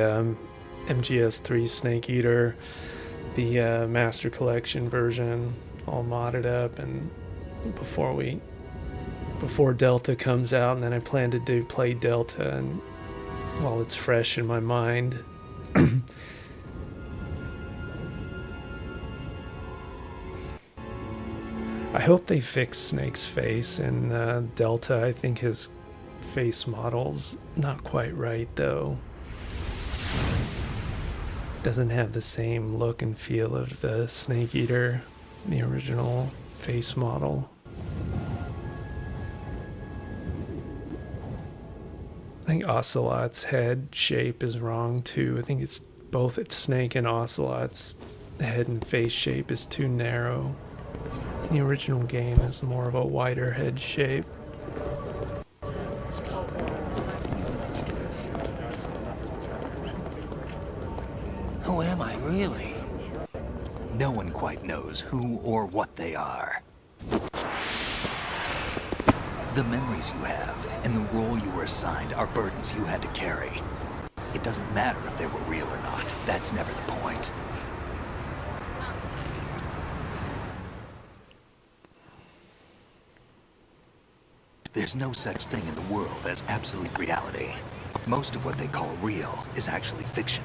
MGS3 Snake Eater, the Master Collection version, all modded up, and before Delta comes out, and then I plan to play Delta, and while it's fresh in my mind. I hope they fix Snake's face in Delta. I think his face model's not quite right though. Doesn't have the same look and feel of the Snake Eater, the original face model. I think Ocelot's head shape is wrong too. I think it's both its Snake and Ocelot's head and face shape is too narrow. The original game is more of a wider head shape. Who am I, really? No one quite knows who or what they are. The memories you have and the role you were assigned are burdens you had to carry. It doesn't matter if they were real or not. That's never the point. There's no such thing in the world as absolute reality. Most of what they call real is actually fiction.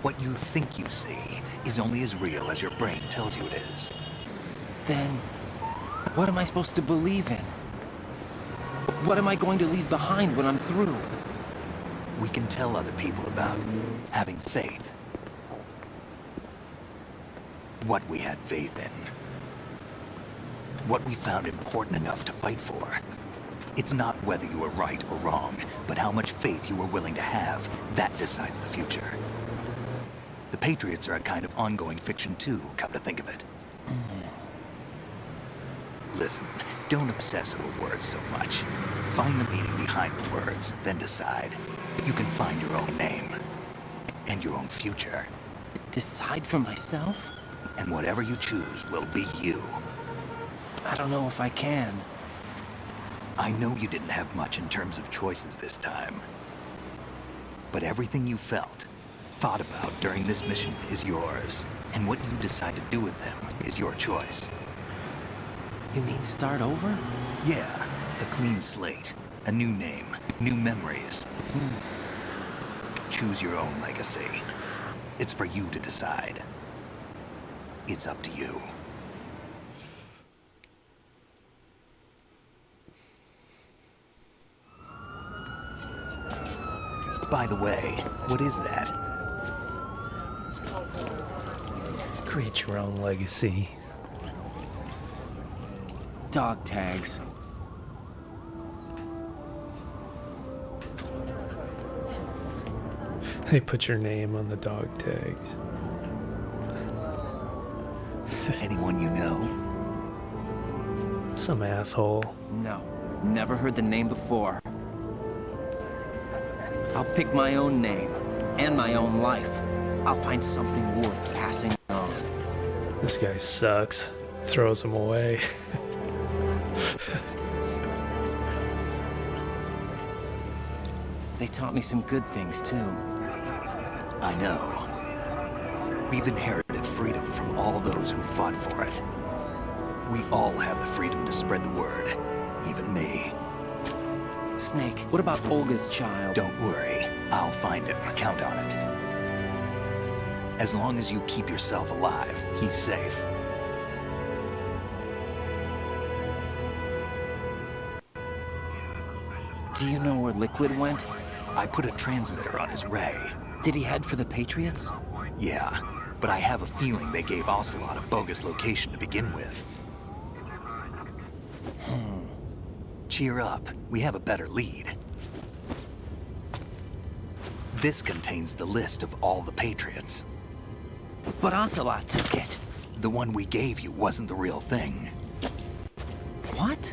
What you think you see is only as real as your brain tells you it is. Then, what am I supposed to believe in? What am I going to leave behind when I'm through? We can tell other people about having faith. What we had faith in. What we found important enough to fight for. It's not whether you were right or wrong, but how much faith you were willing to have. That decides the future. The Patriots are a kind of ongoing fiction too, come to think of it. Listen, don't obsess over words so much. Find the meaning behind the words, then decide. You can find your own name. And your own future. Decide for myself? And whatever you choose will be you. I don't know if I can. I know you didn't have much in terms of choices this time. But everything you felt, thought about during this mission is yours. And what you decide to do with them is your choice. You mean start over? Yeah, a clean slate, a new name, new memories. Choose your own legacy. It's for you to decide. It's up to you. By the way, what is that? Create your own legacy. Dog tags. They put your name on the dog tags. Anyone you know? Some asshole. No, never heard the name before. I'll pick my own name and my own life. I'll find something worth passing on. This guy sucks. Throws him away. They taught me some good things too. I know. We've inherited freedom from all those who fought for it. We all have the freedom to spread the word, even me. Snake, what about Olga's child? Don't worry, I'll find him. Count on it. As long as you keep yourself alive, he's safe. Do you know where Liquid went? I put a transmitter on his ray. Did he head for the Patriots? Yeah, but I have a feeling they gave Ocelot a bogus location to begin with. Cheer up, we have a better lead. This contains the list of all the Patriots. But Ocelot took it. The one we gave you wasn't the real thing. What?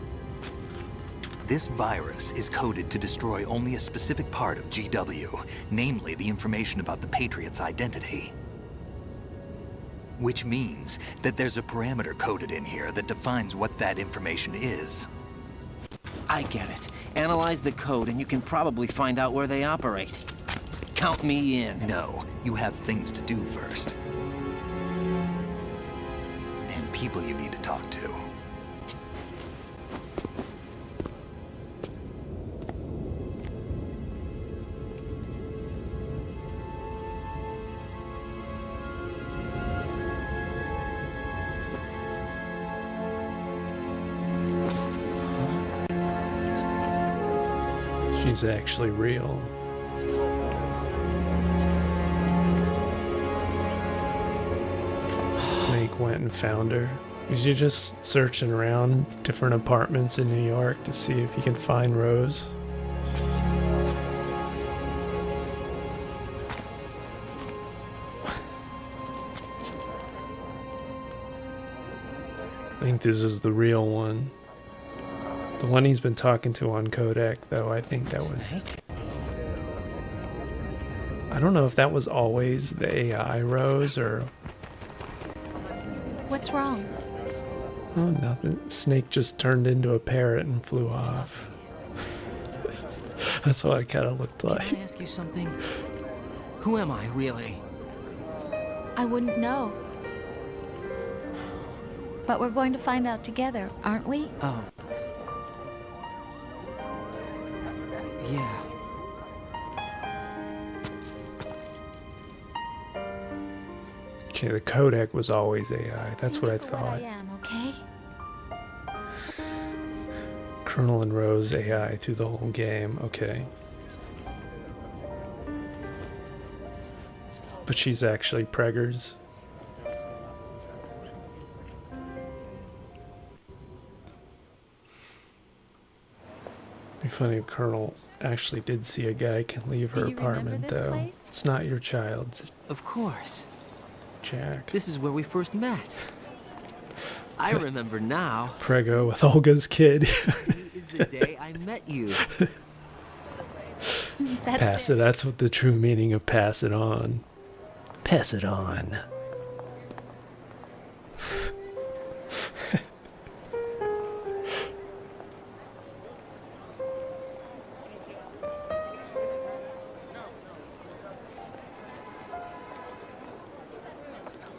This virus is coded to destroy only a specific part of GW, namely the information about the Patriots' identity. Which means that there's a parameter coded in here that defines what that information is. I get it. Analyze the code and you can probably find out where they operate. Count me in. No, you have things to do first. And people you need to talk to. She's actually real. Snake went and found her. Is he just searching around different apartments in New York to see if he can find Rose? I think this is the real one. The one he's been talking to on Codec, though, I think that was... I don't know if that was always the AI Rose, or... What's wrong? Oh, nothing. Snake just turned into a parrot and flew off. That's what it kind of looked like. Can I ask you something? Who am I, really? I wouldn't know. But we're going to find out together, aren't we? Oh. Yeah. Okay, the codec was always AI. That's what I thought. What I am, okay? Colonel and Rose AI through the whole game. Okay. But she's actually preggers. Be funny if Colonel actually did see a guy can leave her Do you remember apartment, this though. place? It's not your child's, Of course. Jack. This is where we first met. I remember now. Prego with Olga's kid. Today is the day I met you. Pass it. That's what the true meaning of pass it on. Pass it on.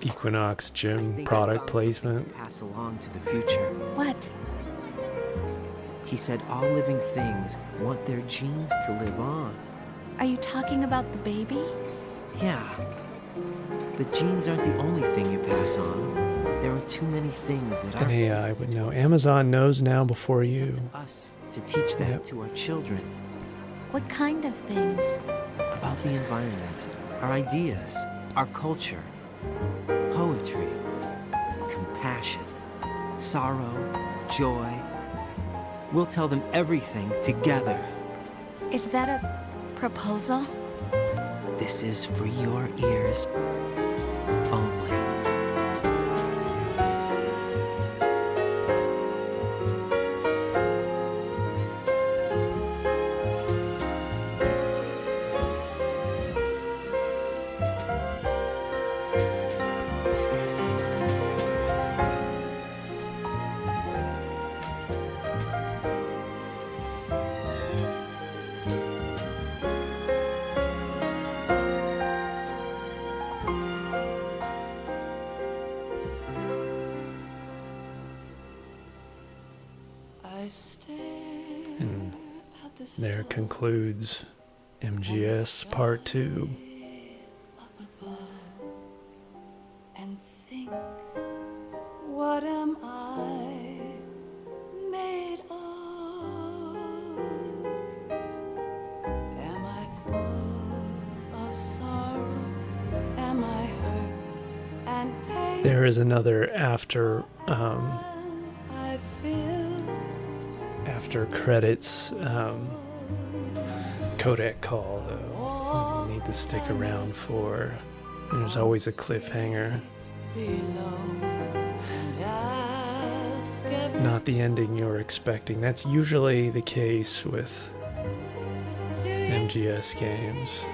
Equinox Gym product placement. Pass along to the future. What? He said all living things want their genes to live on. Are you talking about the baby? Yeah. But genes aren't the only thing you pass on. There are too many things that An are AI would know. Amazon knows now before you. us to teach that to our children. What kind of things? About the environment, our ideas, our culture, poetry, compassion, sorrow, joy. We'll tell them everything together. Is that a proposal? This is for your ears only. And there concludes MGS Part 2. And think, what am I made of? Am I full of sorrow? Am I hurt and pain? There is another after credits codec call, though. You need to stick around for. There's always a cliffhanger. Not the ending you're expecting. That's usually the case with MGS games.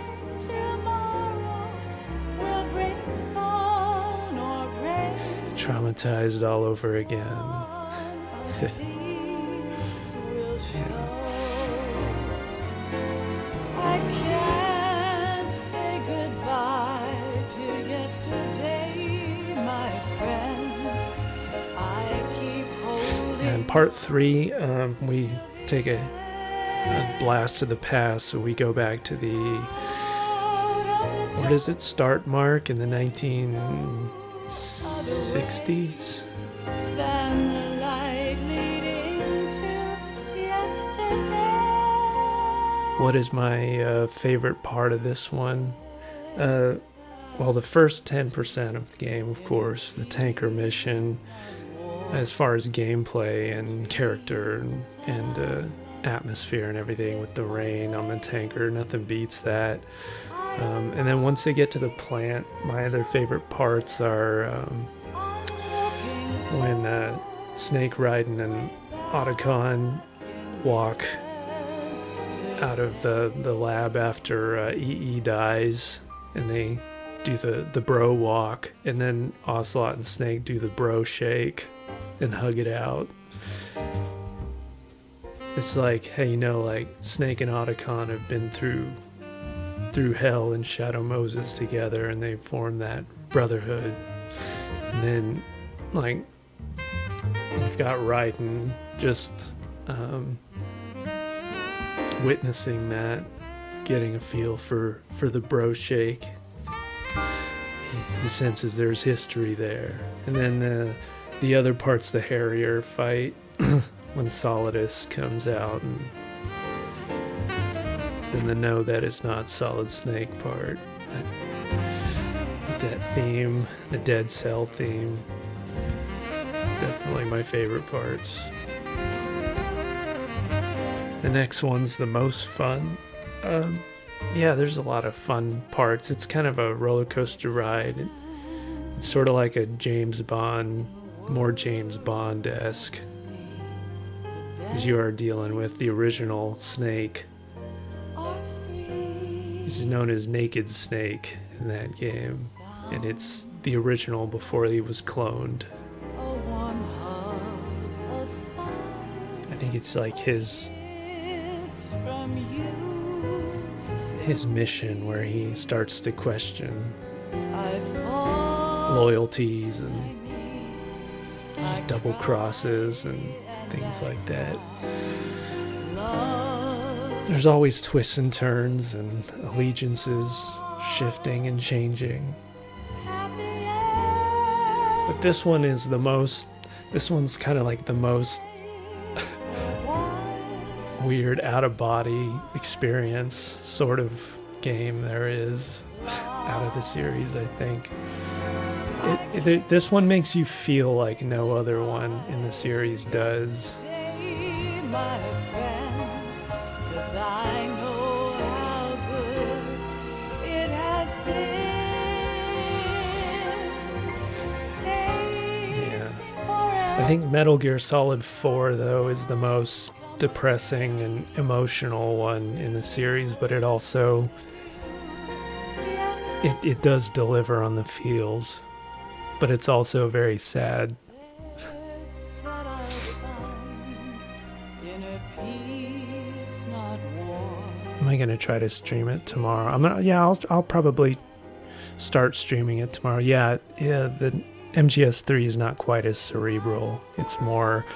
Traumatized all over again. I can't say goodbye to yesterday, my friend. I keep holding. And part 3, we take a blast to the past, so we go back to the, where does it start, Mark? In the 1960s? Than the light leading to yesterday. What is my favorite part of this one? Well, the first 10% of the game, of course, the tanker mission, as far as gameplay and character and atmosphere and everything with the rain on the tanker, nothing beats that. And then once they get to the plant, my other favorite parts are when Snake Raiden and Otacon walk out of the lab after EE dies, and they do the bro walk, and then Ocelot and Snake do the bro shake and hug it out. It's like, hey, you know, like Snake and Otacon have been through hell and Shadow Moses together, and they formed that brotherhood. And then, like, we've got Raiden just witnessing that, getting a feel for the bro shake. He senses there's history there. And then the other part's the Harrier fight when Solidus comes out, and then the no, that is not Solid Snake part. That theme, the Dead Cell theme, definitely my favorite parts. The next one's the most fun. Yeah, there's a lot of fun parts. It's kind of a roller coaster ride. It's sort of like a James Bond, more James Bond-esque. Because you are dealing with the original Snake. He's known as Naked Snake in that game. And it's the original before he was cloned. I think it's like his mission where he starts to question loyalties and double crosses and things like that. There's always twists and turns and allegiances shifting and changing. But this one is this one's kind of like the most weird out-of-body experience sort of game there is out of the series, I think. This one makes you feel like no other one in the series does. I think Metal Gear Solid 4, though, is the most depressing and emotional one in the series, but it also it does deliver on the feels, but it's also very sad. Am I gonna try to stream it tomorrow? I'll probably start streaming it tomorrow. Yeah, the MGS3 is not quite as cerebral. It's more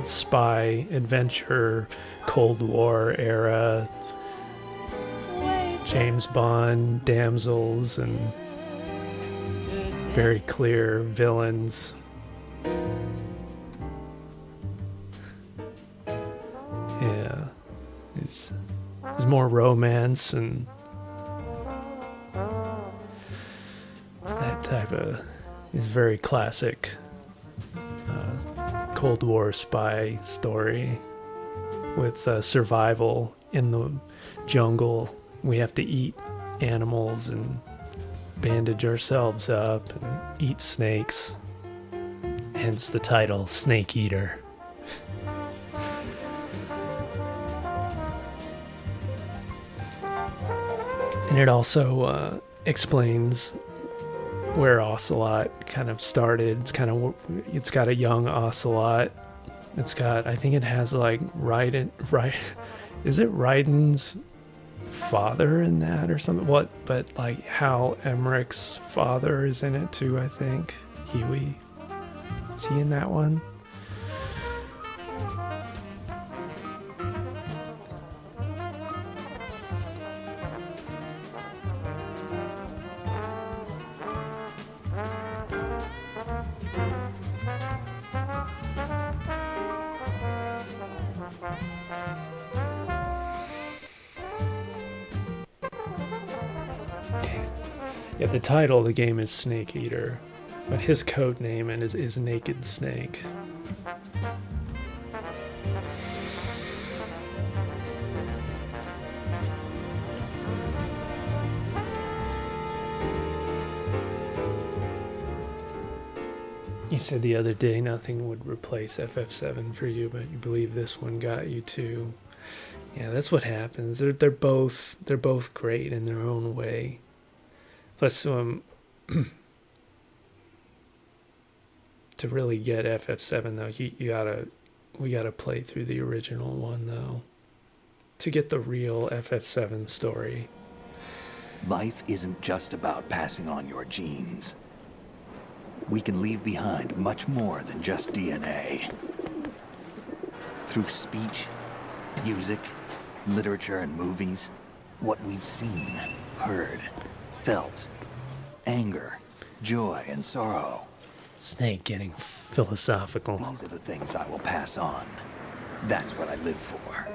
spy, adventure, Cold War era, James Bond, damsels, and very clear villains. Yeah, there's more romance and that type of is very classic Cold War spy story with survival in the jungle. We have to eat animals and bandage ourselves up and eat snakes. Hence the title, Snake Eater. And it also explains where Ocelot kind of started. It's got a young Ocelot. I think it has like is it Raiden's father in that or something? But like Hal Emmerich's father is in it too, I think. Huey. Is he in that one? Yeah, the title of the game is Snake Eater, but his code name is Naked Snake. You said the other day nothing would replace FF7 for you, but you believe this one got you too. Yeah, that's what happens. They're both great in their own way. Plus, to really get FF7 though, we gotta play through the original one though, to get the real FF7 story. Life isn't just about passing on your genes. We can leave behind much more than just DNA. Through speech, music, literature, and movies, what we've seen, heard, felt, anger, joy, and sorrow. Snake getting philosophical. These are the things I will pass on. That's what I live for.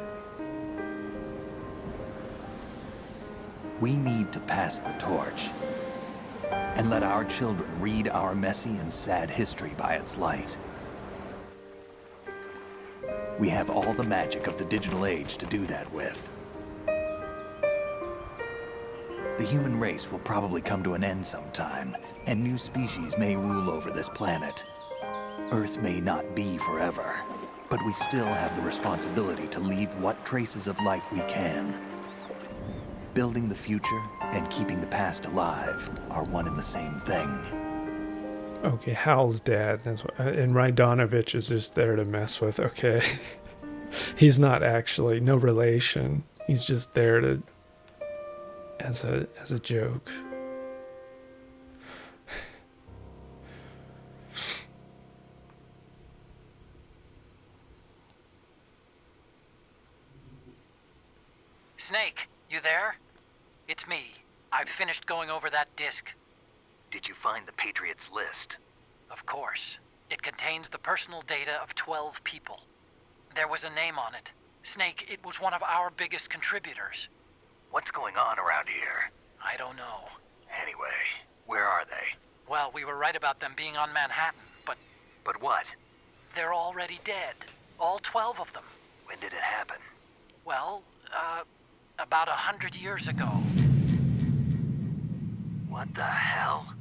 We need to pass the torch and let our children read our messy and sad history by its light. We have all the magic of the digital age to do that with. The human race will probably come to an end sometime, and new species may rule over this planet. Earth may not be forever, but we still have the responsibility to leave what traces of life we can. Building the future and keeping the past alive are one and the same thing. Okay, Hal's dad. That's what, and Raidonovich is just there to mess with. Okay. He's not actually, no relation. He's just there to, as a joke. Snake, you there? It's me. I've finished going over that disk. Did you find the Patriots list? Of course. It contains the personal data of 12 people. There was a name on it. Snake, it was one of our biggest contributors. What's going on around here? I don't know. Anyway, where are they? Well, we were right about them being on Manhattan, but... But what? They're already dead. All 12 of them. When did it happen? Well, about 100 years ago. What the hell?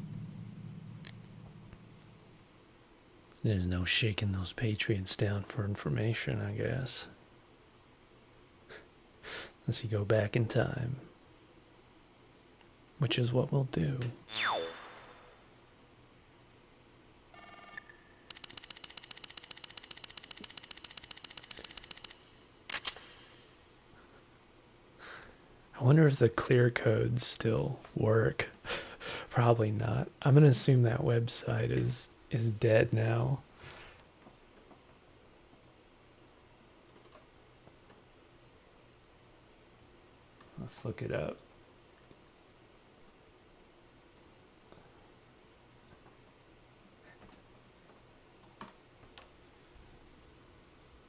There's no shaking those patriots down for information, I guess. Unless you go back in time. Which is what we'll do. I wonder if the clear codes still work. Probably not. I'm gonna assume that website is dead now. Let's look it up.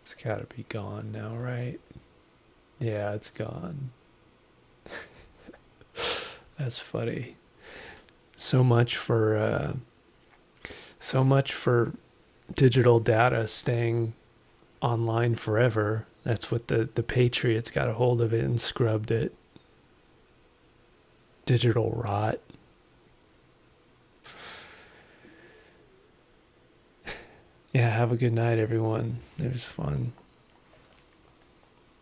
It's gotta be gone now, right? Yeah, it's gone. That's funny. So much for digital data staying online forever. That's what the Patriots got a hold of it and scrubbed it. Digital rot. Yeah, have a good night, everyone. It was fun.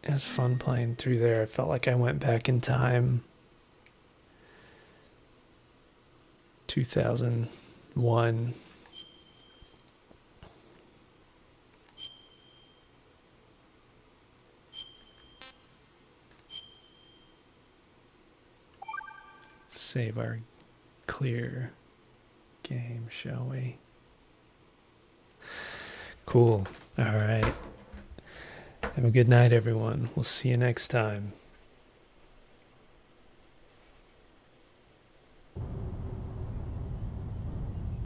It was fun playing through there. I felt like I went back in time. 2001. Save our clear game, shall we? Cool. All right. Have a good night, everyone. We'll see you next time.